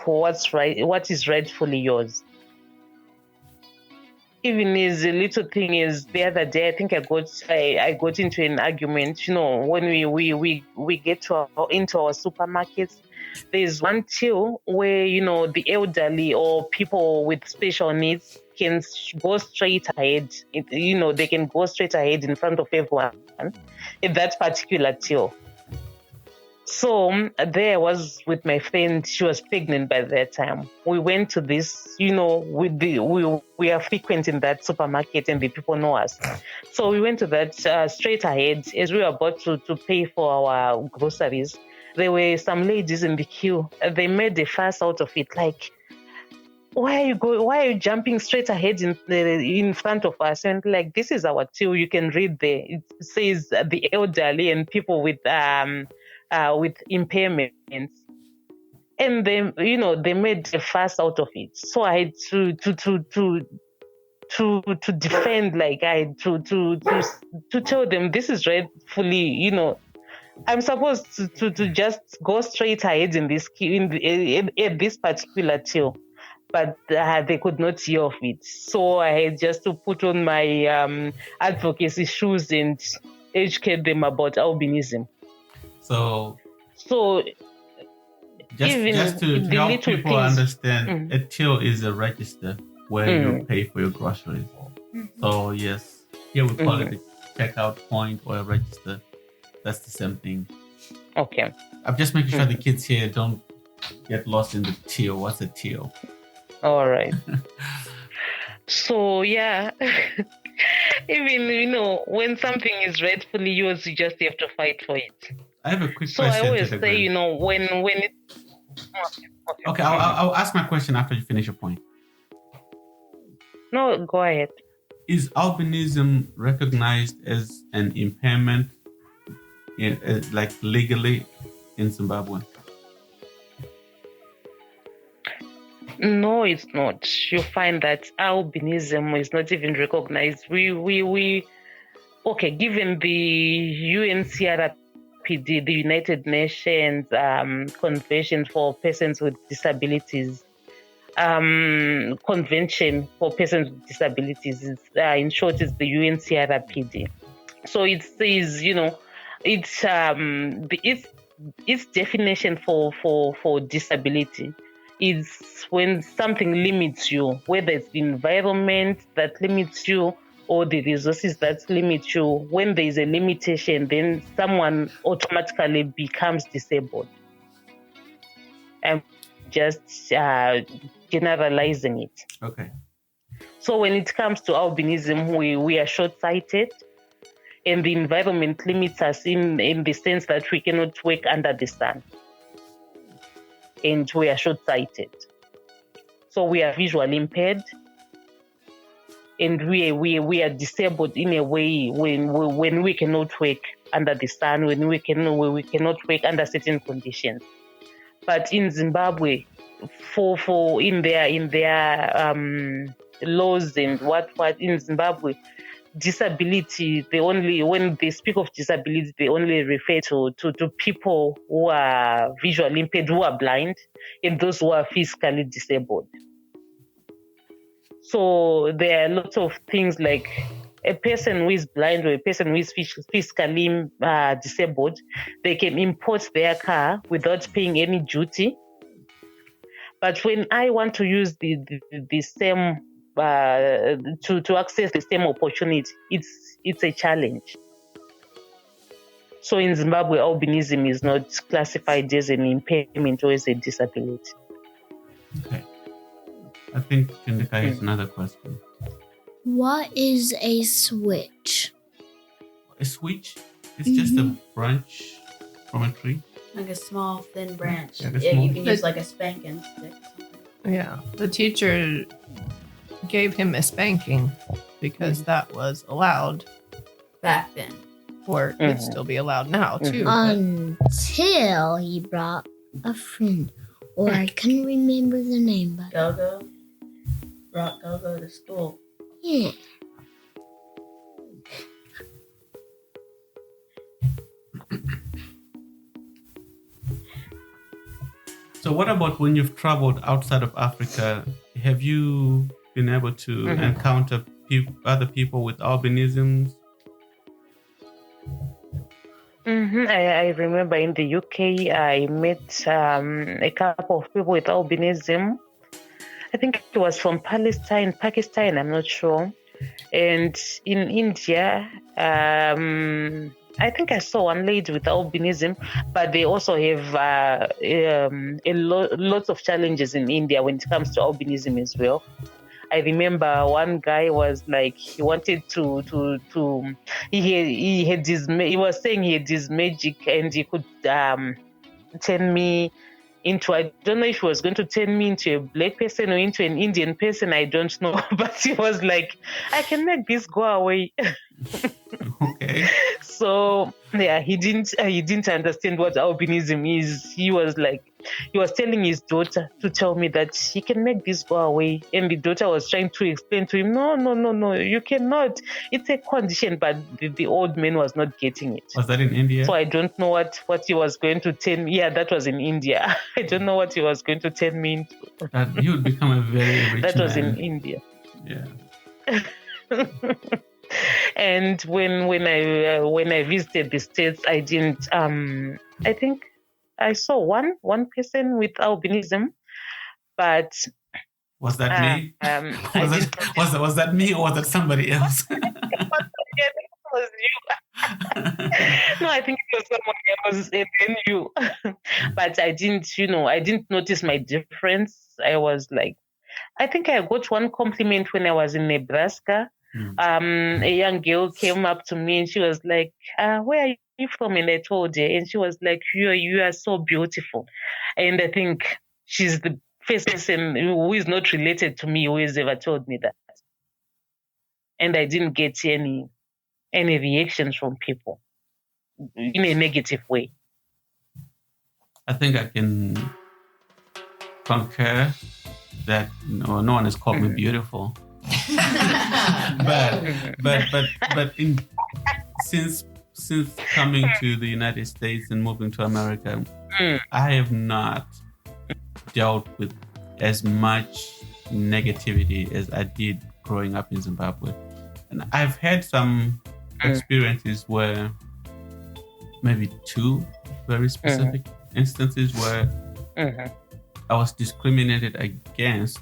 what's right, what is rightfully yours. Even as a little thing is the other day, I think I got into an argument. You know, when we get into our supermarkets, there's one till where the elderly or people with special needs can go straight ahead. They can go straight ahead in front of everyone in that particular till. So there I was with my friend. She was pregnant by that time. We went to this, we are frequent in that supermarket and the people know us. So we went to that straight ahead. As we were about to pay for our groceries, there were some ladies in the queue. They made a fuss out of it, like, why are you jumping straight ahead in front of us? And like, this is our till. You can read there. It says the elderly and people with impairments. And they made a fuss out of it. So I had to defend, like I had to tell them this is rightfully, I'm supposed to just go straight ahead in this queue at this particular till. But they could not hear of it. So I had just to put on my advocacy shoes and educate them about albinism. So just to help people things, understand, a till is a register where you pay for your groceries. So yes, here we call it a checkout point or a register. That's the same thing. Okay. I'm just making sure the kids here don't get lost in the till. What's a till? All right. So yeah, even when something is rightfully yours, you just have to fight for it. I have a quick question. So I always say, when it. Okay, I'll ask my question after you finish your point. No, go ahead. Is albinism recognized as an impairment, like legally in Zimbabwe? No, it's not. You find that albinism is not even recognized. Given the UNCRPD, the United Nations Convention for Persons with Disabilities, Convention for Persons with Disabilities, in short, is the UNCRPD. So it says, its definition for disability is when something limits you, whether it's the environment that limits you or the resources that limit you. When there is a limitation, then someone automatically becomes disabled. I'm just generalizing it. Okay. So when it comes to albinism, we are short-sighted, and the environment limits us in the sense that we cannot work under the sun. And we are short-sighted. So we are visually impaired, and we are disabled in a way when we cannot work under the sun, when we cannot work under certain conditions. But in Zimbabwe, for in their laws and what in Zimbabwe, disability, when they speak of disability, they only refer to people who are visually impaired, who are blind, and those who are physically disabled. So there are lots of things like a person who is blind or a person who is physically disabled, they can import their car without paying any duty. But when I want to use the same to access the same opportunity, it's a challenge. So in Zimbabwe, albinism is not classified as an impairment or as a disability. Okay. I think Tindika has another question. What is a switch? A switch is just a branch from a tree. Like a small, thin branch. Yeah, Yeah, you can use like a spanking stick. Yeah. The teacher gave him a spanking because that was allowed Back then. or would still be allowed now too. Until he brought a friend, or I couldn't remember the name, but Go-Go. Brought Go-Go to school. yeah. So what about when you've traveled outside of Africa? Have you been able to encounter other people with albinisms? I remember in the UK, I met a couple of people with albinism. I think it was from Pakistan, I'm not sure. And in India, I think I saw one lady with albinism, but they also have lots of challenges in India when it comes to albinism as well. I remember one guy was like, he wanted he was saying he had this magic and he could turn me into, I don't know if he was going to turn me into a black person or into an Indian person, I don't know. But he was like, I can make this go away. Okay. So yeah, he didn't understand what albinism is. He was telling his daughter to tell me that he can make this go away, and the daughter was trying to explain to him, no, you cannot. It's a condition, but the old man was not getting it. Was that in India? So I don't know what he was going to tell me. Yeah, that was in India. I don't know what he was going to tell me into. That he would become a very rich That was man. in India. Yeah. And when I visited the States, I didn't. I think I saw one person with albinism, but Was that me? I Was that me or was that somebody else? Yeah, it was you. No, I think it was someone else than you. But I didn't notice my difference. I was like, I think I got one compliment when I was in Nebraska. A young girl came up to me and she was like, where are you from? And I told her, and she was like, you are so beautiful. And I think she's the first person who is not related to me who has ever told me that. And I didn't get any reactions from people in a negative way. I think I can concur that no one has called me beautiful. but since coming to the United States and moving to America, I have not dealt with as much negativity as I did growing up in Zimbabwe. And I've had some experiences where maybe two very specific instances where I was discriminated against,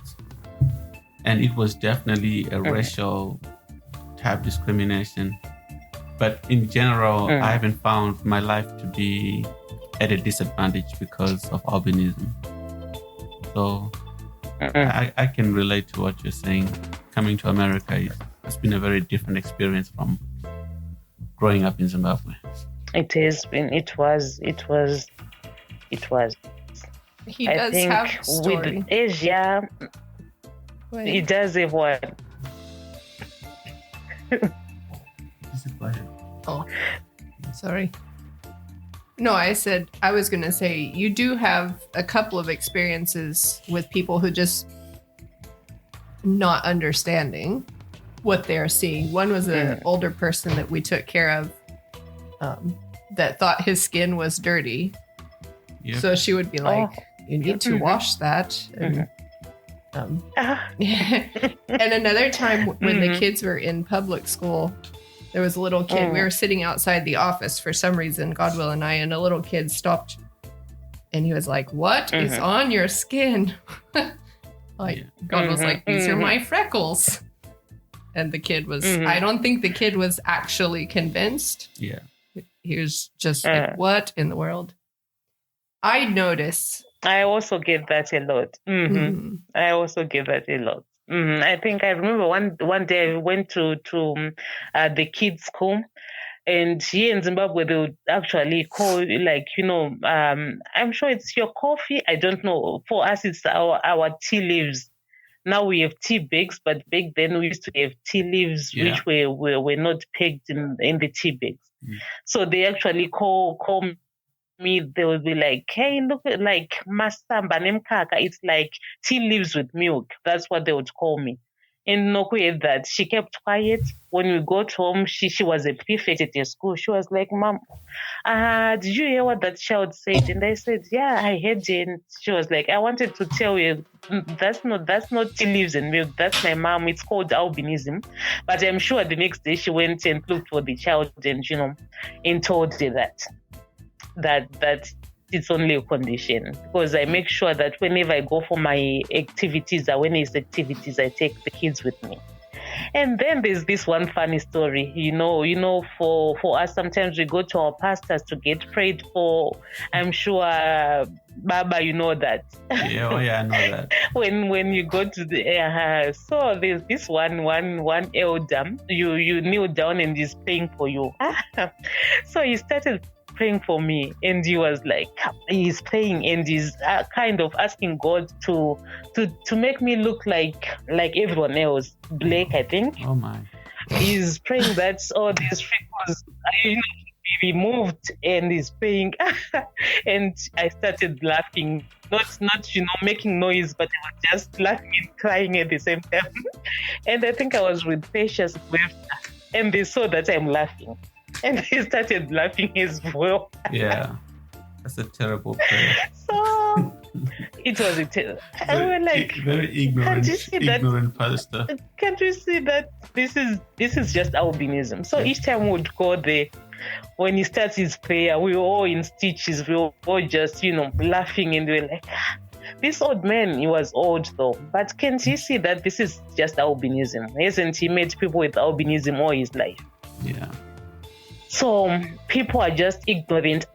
and it was definitely a racial type discrimination. But in general, I haven't found my life to be at a disadvantage because of albinism. So I can relate to what you're saying. Coming to America, it's been a very different experience from growing up in Zimbabwe. It has been. It was. He does have a story. With Asia, he does have one. Oh, sorry. No, I said I was going to say you do have a couple of experiences with people who just not understanding what they're seeing. One was an older person that we took care of that thought his skin was dirty. Yep. So she would be like, you need to wash that. And And another time when the kids were in public school, there was a little kid. We were sitting outside the office for some reason, Godwill and I, and a little kid stopped and he was like, "What is on your skin?" Godwill's like, "These are my freckles." And the kid was, I don't think the kid was actually convinced. Yeah. He was just like, what in the world? I notice. I also get that a lot. I also get that a lot. I think I remember one day I went to the kids' school, and here in Zimbabwe they would actually call, like, I'm sure it's your coffee. I don't know. For us, it's our tea leaves. Now we have tea bags, but back then we used to have tea leaves, which were not pegged in the tea bags. So they actually call me. They will be like, "Hey, look, like masamba nemkaka." It's like tea leaves with milk. That's what they would call me. And Noku that she kept quiet. When we got home, she was a prefect at the school. She was like, "Mom, did you hear what that child said?" And I said, "Yeah, I heard it." And she was like, "I wanted to tell you, that's not tea leaves and milk. That's my mom. It's called albinism." But I'm sure the next day she went and looked for the child and and told her that it's only a condition, because I make sure that whenever I go for my activities, awareness activities, I take the kids with me. And then there's this one funny story, for us, sometimes we go to our pastors to get prayed for. I'm sure, Baba, you know that. Yeah, I know that. when you go to the so there's this one elder, you kneel down and he's praying for you. So he started praying for me, and he was like, he's praying and he's kind of asking God to make me look like everyone else, black, I think. Oh my! He's praying that all these freckles be removed, and he's praying, and I started laughing, not making noise, but I was just laughing and crying at the same time. And I think I was with Patience left, and they saw that I'm laughing. And he started laughing as well. Yeah, that's a terrible prayer. So it was we were like, very ignorant pastor. Can't you see that this is just albinism? So each time we would go there, when he starts his prayer, we were all in stitches. We were all just laughing, and we were like, this old man, he was old though, but can't you see that this is just albinism? Hasn't he met people with albinism all his life? Yeah. So people are just ignorant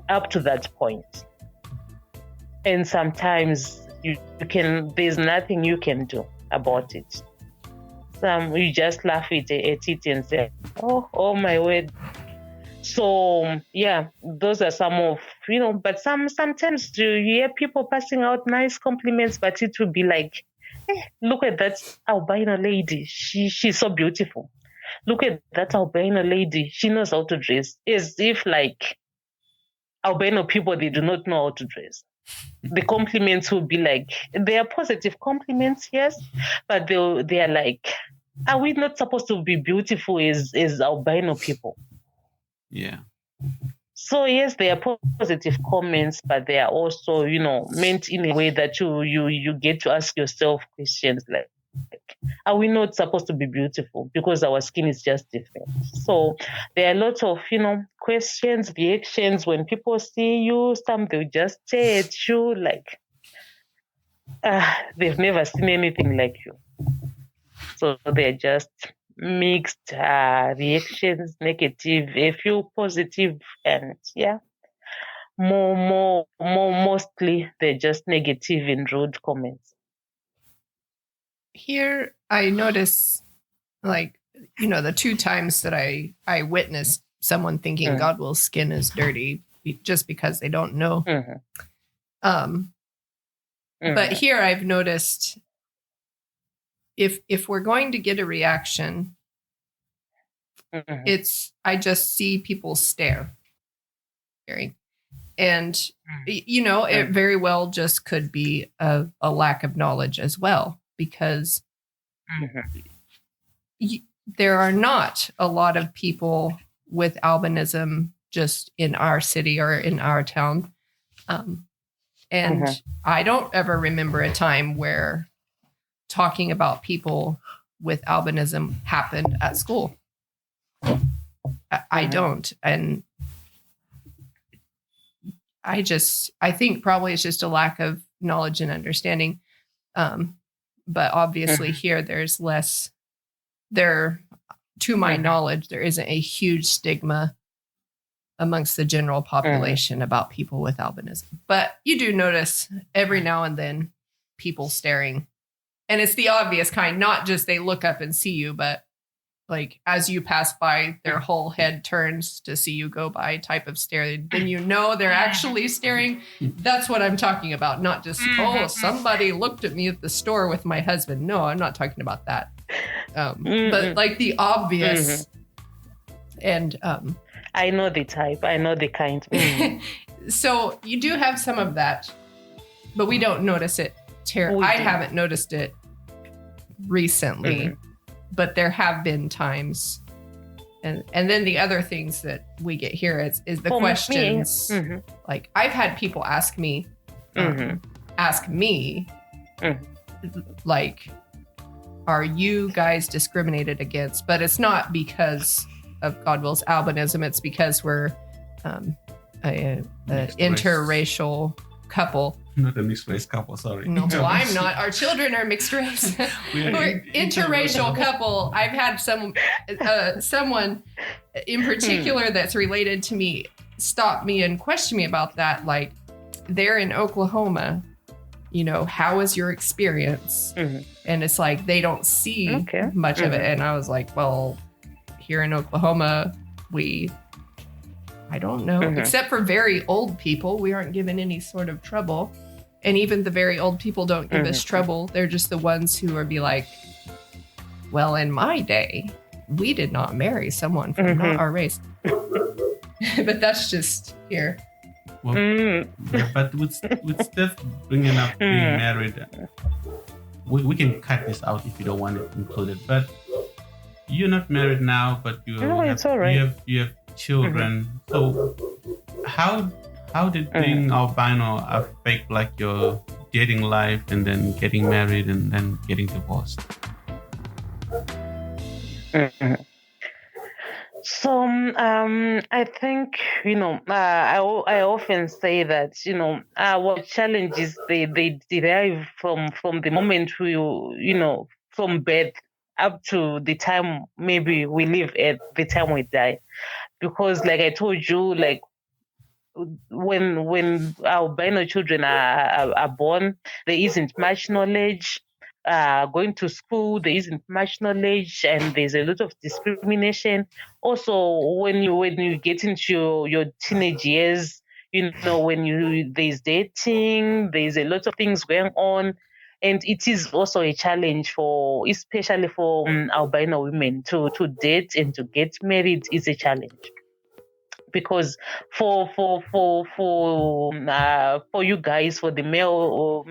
up to that point. And sometimes there's nothing you can do about it. You just laugh at it and say, oh my word. So yeah, those are some of, but sometimes you hear people passing out nice compliments, but it will be like, hey, look at that albino lady. She's so beautiful. Look at that albino lady. She knows how to dress. As if like albino people, they do not know how to dress. The compliments will be like, they are positive compliments, yes, but they are like, are we not supposed to be beautiful as albino people? Yeah. So yes, they are positive comments, but they are also, meant in a way that you get to ask yourself questions like, are we not supposed to be beautiful because our skin is just different? So there are lots of, questions, reactions when people see you. Some they'll just stare at you like they've never seen anything like you. So they're just mixed reactions, negative, a few positive, and mostly they're just negative and rude comments. Here, I notice, like, the two times that I witnessed someone thinking Godwill's skin is dirty just because they don't know. But here I've noticed if we're going to get a reaction, I just see people stare. And, it very well just could be a lack of knowledge as well. Because there are not a lot of people with albinism just in our city or in our town. And I don't ever remember a time where talking about people with albinism happened at school. I don't. And I think probably it's just a lack of knowledge and understanding. But obviously here there's less there, to my knowledge, there isn't a huge stigma amongst the general population about people with albinism. But you do notice every now and then people staring. And it's the obvious kind, not just they look up and see you, but like as you pass by, their whole head turns to see you go by type of stare. Then you know they're actually staring. That's what I'm talking about. Not just, oh, somebody looked at me at the store with my husband. No, I'm not talking about that. But like the obvious. And I know the type. I know the kind. So you do have some of that, but we don't notice it. I haven't noticed it recently, but there have been times. And then the other things that we get here is the questions. Like I've had people ask me, like, are you guys discriminated against? But it's not because of God will's albinism. It's because we're an interracial couple. Not a mixed race couple, sorry. No, well, I'm not. Our children are mixed race. We're interracial couple. I've had someone in particular that's related to me stop me and question me about that. Like, they're in Oklahoma. How is your experience? And it's like they don't see much of it. And I was like, well, here in Oklahoma, I don't know, except for very old people, we aren't given any sort of trouble. And even the very old people don't give us trouble. They're just the ones who are be like, well, in my day, we did not marry someone from not our race. But that's just here. Well, but with Steph bringing up being married, we can cut this out if you don't want it included. But you're not married now, but you have children. So how did being albino affect like your dating life and then getting married and then getting divorced? So I think I often say that our challenges they derive from the moment from birth up to the time maybe we live at the time we die, because like I told you, like when our albino children are born, there isn't much knowledge. Going to school, there isn't much knowledge, and there's a lot of discrimination. Also, when you get into your teenage years, when there's dating, there's a lot of things going on, and it is also a challenge especially for albino women to date and to get married is a challenge. Because for you guys, for the males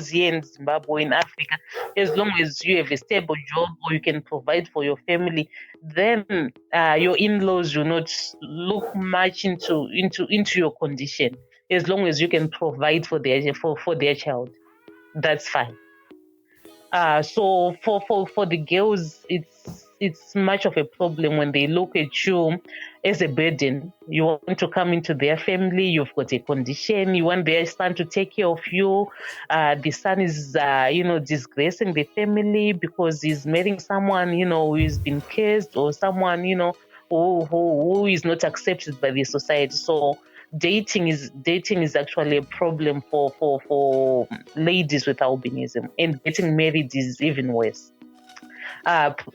here in Zimbabwe, in Africa, as long as you have a stable job or you can provide for your family, then your in-laws will not look much into your condition. As long as you can provide for their child, that's fine. So for the girls, it's much of a problem when they look at you as a burden. You want to come into their family, you've got a condition, you want their son to take care of you. The son is, disgracing the family because he's marrying someone, who's been cursed, or someone, who is not accepted by the society. So dating is actually a problem for ladies with albinism, and getting married is even worse.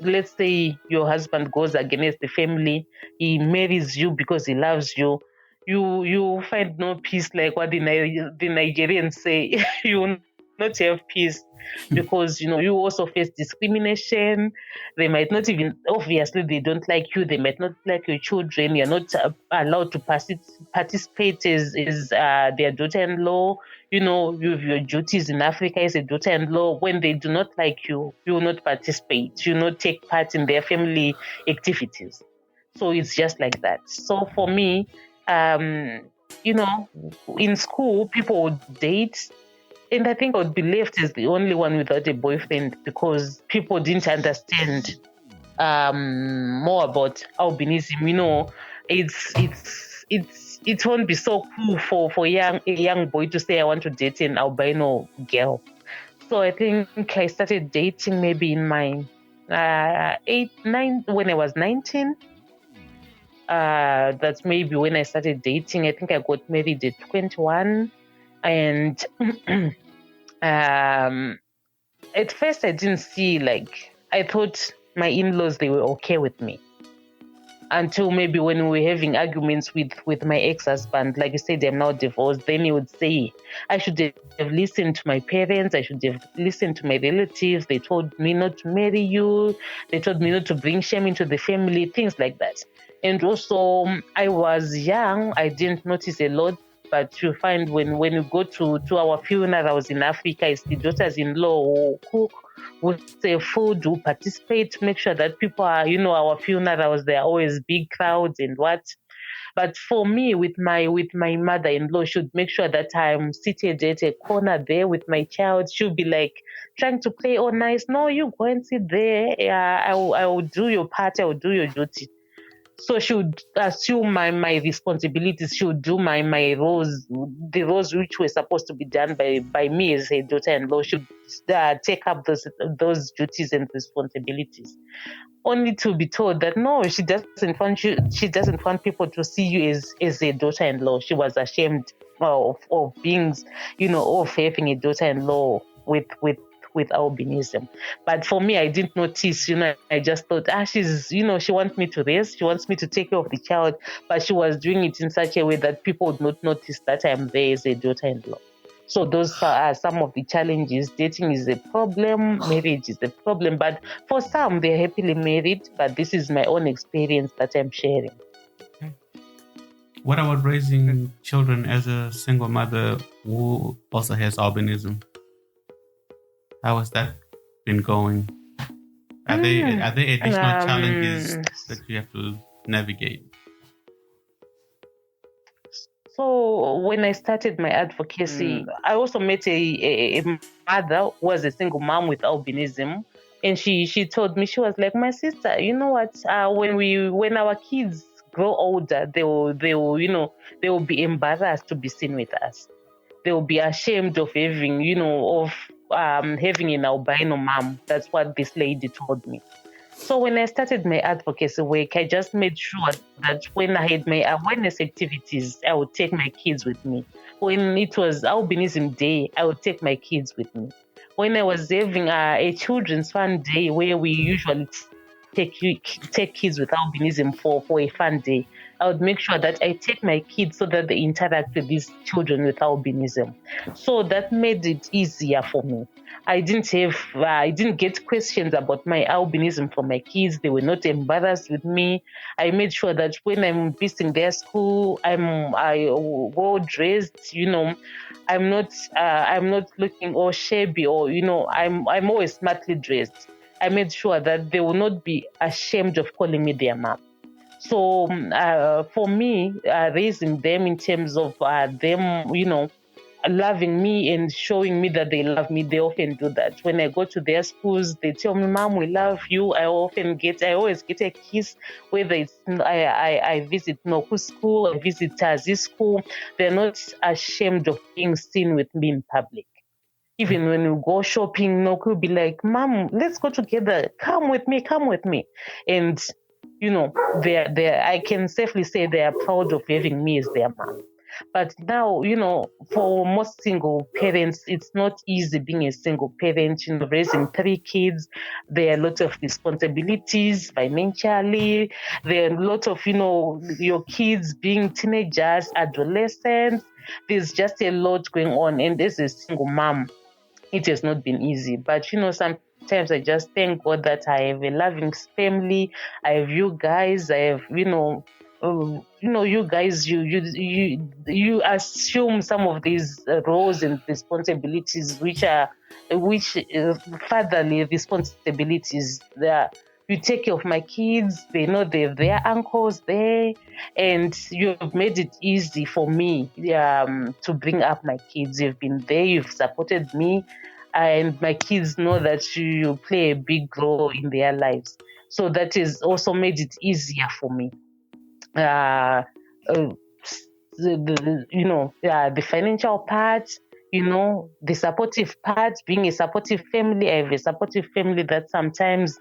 Let's say your husband goes against the family, he marries you because he loves you. You find no peace, like what the Nigerians say. You will not have peace because you also face discrimination. They might not even, obviously they don't like you, they might not like your children. You're not allowed to participate as their daughter-in-law. You have your duties in Africa as a daughter-in-law. When they do not like you, you will not participate, you will not take part in their family activities. So it's just like that. So for me, in school, people would date. And I think I would be left as the only one without a boyfriend because people didn't understand more about albinism. You know, it won't be so cool for a young boy to say I want to date an albino girl. So I think I started dating maybe in my 9 when I was 19. That's maybe when I started dating. I think I got married at 21, and at first I didn't see, like, I thought my in-laws, they were okay with me until maybe when we were having arguments with my ex-husband. Like you said, I'm now divorced. Then he would say I should have listened to my parents, I should have listened to my relatives. They told me not to marry you, they told me not to bring shame into the family, things like that. And also, I was young, I didn't notice a lot. But you find when you go to our funerals in Africa, it's the daughters-in-law who cook, who serve food, who participate, make sure that people are, our funerals, there are always big crowds and what. But for me, with my mother-in-law, should make sure that I'm seated at a corner there with my child. She'll be like trying to play all nice. No, you go and sit there. I will do your part. I will do your duty. So she would assume my responsibilities. She would do my roles, the roles which were supposed to be done by me as a daughter-in-law. She would take up those duties and responsibilities, only to be told that no, she doesn't want people to see you as a daughter-in-law. She was ashamed of being, of having a daughter-in-law with albinism. But for me, I didn't notice, I just thought, she's, she wants me to raise, she wants me to take care of the child, but she was doing it in such a way that people would not notice that I'm there as a daughter-in-law. So those are some of the challenges. Dating is a problem, marriage is a problem, but for some, they're happily married, but this is my own experience that I'm sharing. What about raising children as a single mother who also has albinism? How has that been going? Are there additional challenges that you have to navigate? So when I started my advocacy, I also met a mother who was a single mom with albinism. And she told me, she was like, my sister, you know what? When our kids grow older, they will be embarrassed to be seen with us. They will be ashamed of having, having an albino mom. That's what this lady told me. So when I started my advocacy work, I just made sure that when I had my awareness activities, I would take my kids with me. When it was Albinism Day, I would take my kids with me. When I was having a children's fun day where we usually take kids with albinism for a fun day, I would make sure that I take my kids so that they interact with these children with albinism. So that made it easier for me. I didn't get questions about my albinism from my kids. They were not embarrassed with me. I made sure that when I'm visiting their school, I well dressed. I'm not looking all shabby or I'm always smartly dressed. I made sure that they will not be ashamed of calling me their mom. So for me, raising them in terms of them, loving me and showing me that they love me, they often do that. When I go to their schools, they tell me, Mom, we love you. I always get a kiss, whether it's I visit Noku's school, I visit Tazi's school. They're not ashamed of being seen with me in public. Even when we go shopping, Noku will be like, Mom, let's go together. Come with me. And, I can safely say they are proud of having me as their mom. But now, for most single parents, it's not easy being a single parent, raising 3 kids. There are a lot of responsibilities financially. There are a lot of, your kids being teenagers, adolescents. There's just a lot going on. And as a single mom, it has not been easy. But, sometimes I just thank God that I have a loving family. I have you guys. I have, you guys, you assume some of these roles and responsibilities, which fatherly responsibilities. you take care of my kids. They know they have their uncles there, and you've made it easy for me to bring up my kids. You've been there, you've supported me, and my kids know that you play a big role in their lives. So that has also made it easier for me. The financial part, the supportive part, being a supportive family. I have a supportive family that sometimes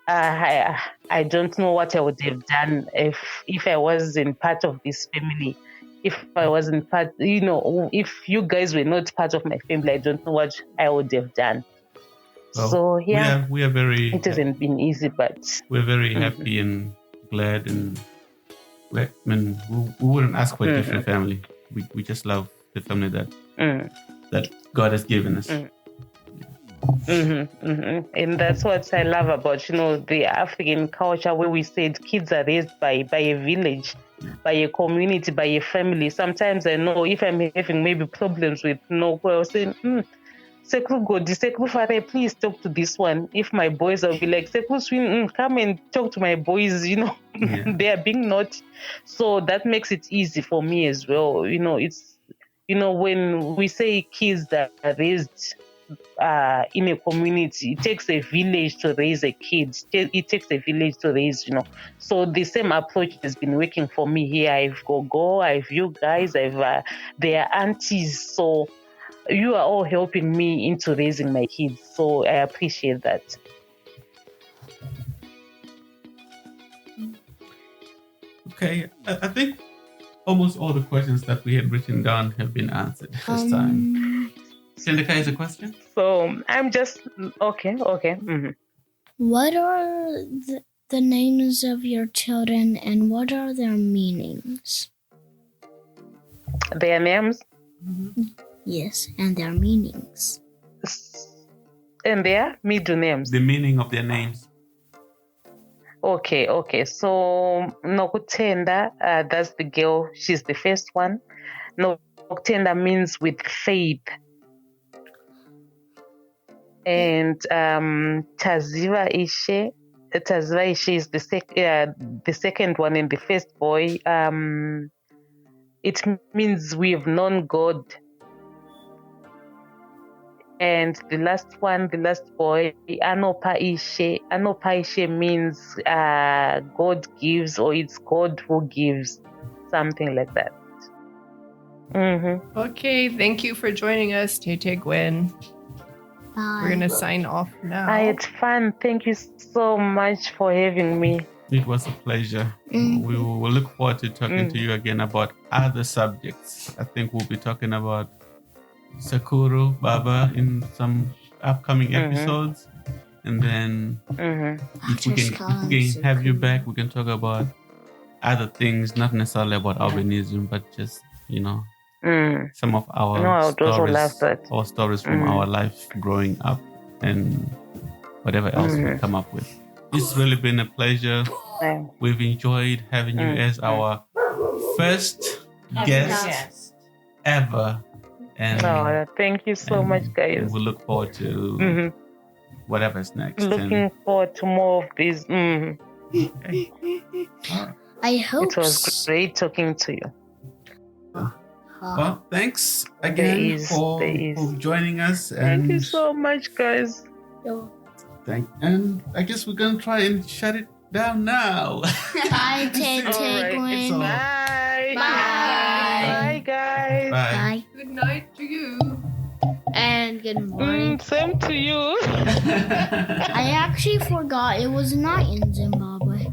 I don't know what I would have done if I wasn't part of this family. If I wasn't part, if you guys were not part of my family, I don't know what I would have done. Well, So yeah, we are very. It hasn't been easy, but we're very happy and glad, and we wouldn't ask for a different family. We just love the family that God has given us. And that's what I love about the African culture, where we said kids are raised by a village, by a community, by a family. Sometimes I know if I'm having maybe problems with I'll say, Seklu Godi, Seklu Fare, please talk to this one. If my boys will be like, Seklu Swin, come and talk to my boys, they are being naughty. So that makes it easy for me as well. It's, when we say kids that are raised in a community, it takes a village to raise a kid. It takes a village to raise, So the same approach has been working for me here. I've Gogo, I've you guys, I've their aunties. So you are all helping me into raising my kids. So I appreciate that. Okay, I think almost all the questions that we had written down have been answered this time. Sindika has a question? So I'm just okay. Mm-hmm. What are the names of your children, and what are their meanings? Their names? Mm-hmm. Yes, and their meanings. And their middle names? The meaning of their names. Okay. So Nokutenda, that's the girl. She's the first one. Nokutenda means with faith. And Taziva Ishe is the second one, and the first boy. It means we have known God. And the last boy, Anopa Ishe means God gives, or it's God who gives, something like that. Mm-hmm. Okay, thank you for joining us, Tete Gwen. Bye. We're going to sign off now. It's fun. Thank you so much for having me. It was a pleasure. Mm-hmm. We will look forward to talking to you again about other subjects. I think we'll be talking about Sakuru Baba in some upcoming episodes. And then if we can have you back, we can talk about other things, not necessarily about albinism, but just, some of our stories from our life growing up and whatever else we come up with. It's really been a pleasure. We've enjoyed having you as our first guest ever. And thank you so much, guys. We'll look forward to whatever's next. Looking forward to more of these. Okay. I hope it was great talking to you. Well, thanks again for joining us. And thank you so much, guys. And I guess we're gonna try and shut it down now. Bye, Tete Gwen. Bye. Bye, guys. Bye. Good night to you. And good morning. Same to you. I actually forgot it was night in Zimbabwe.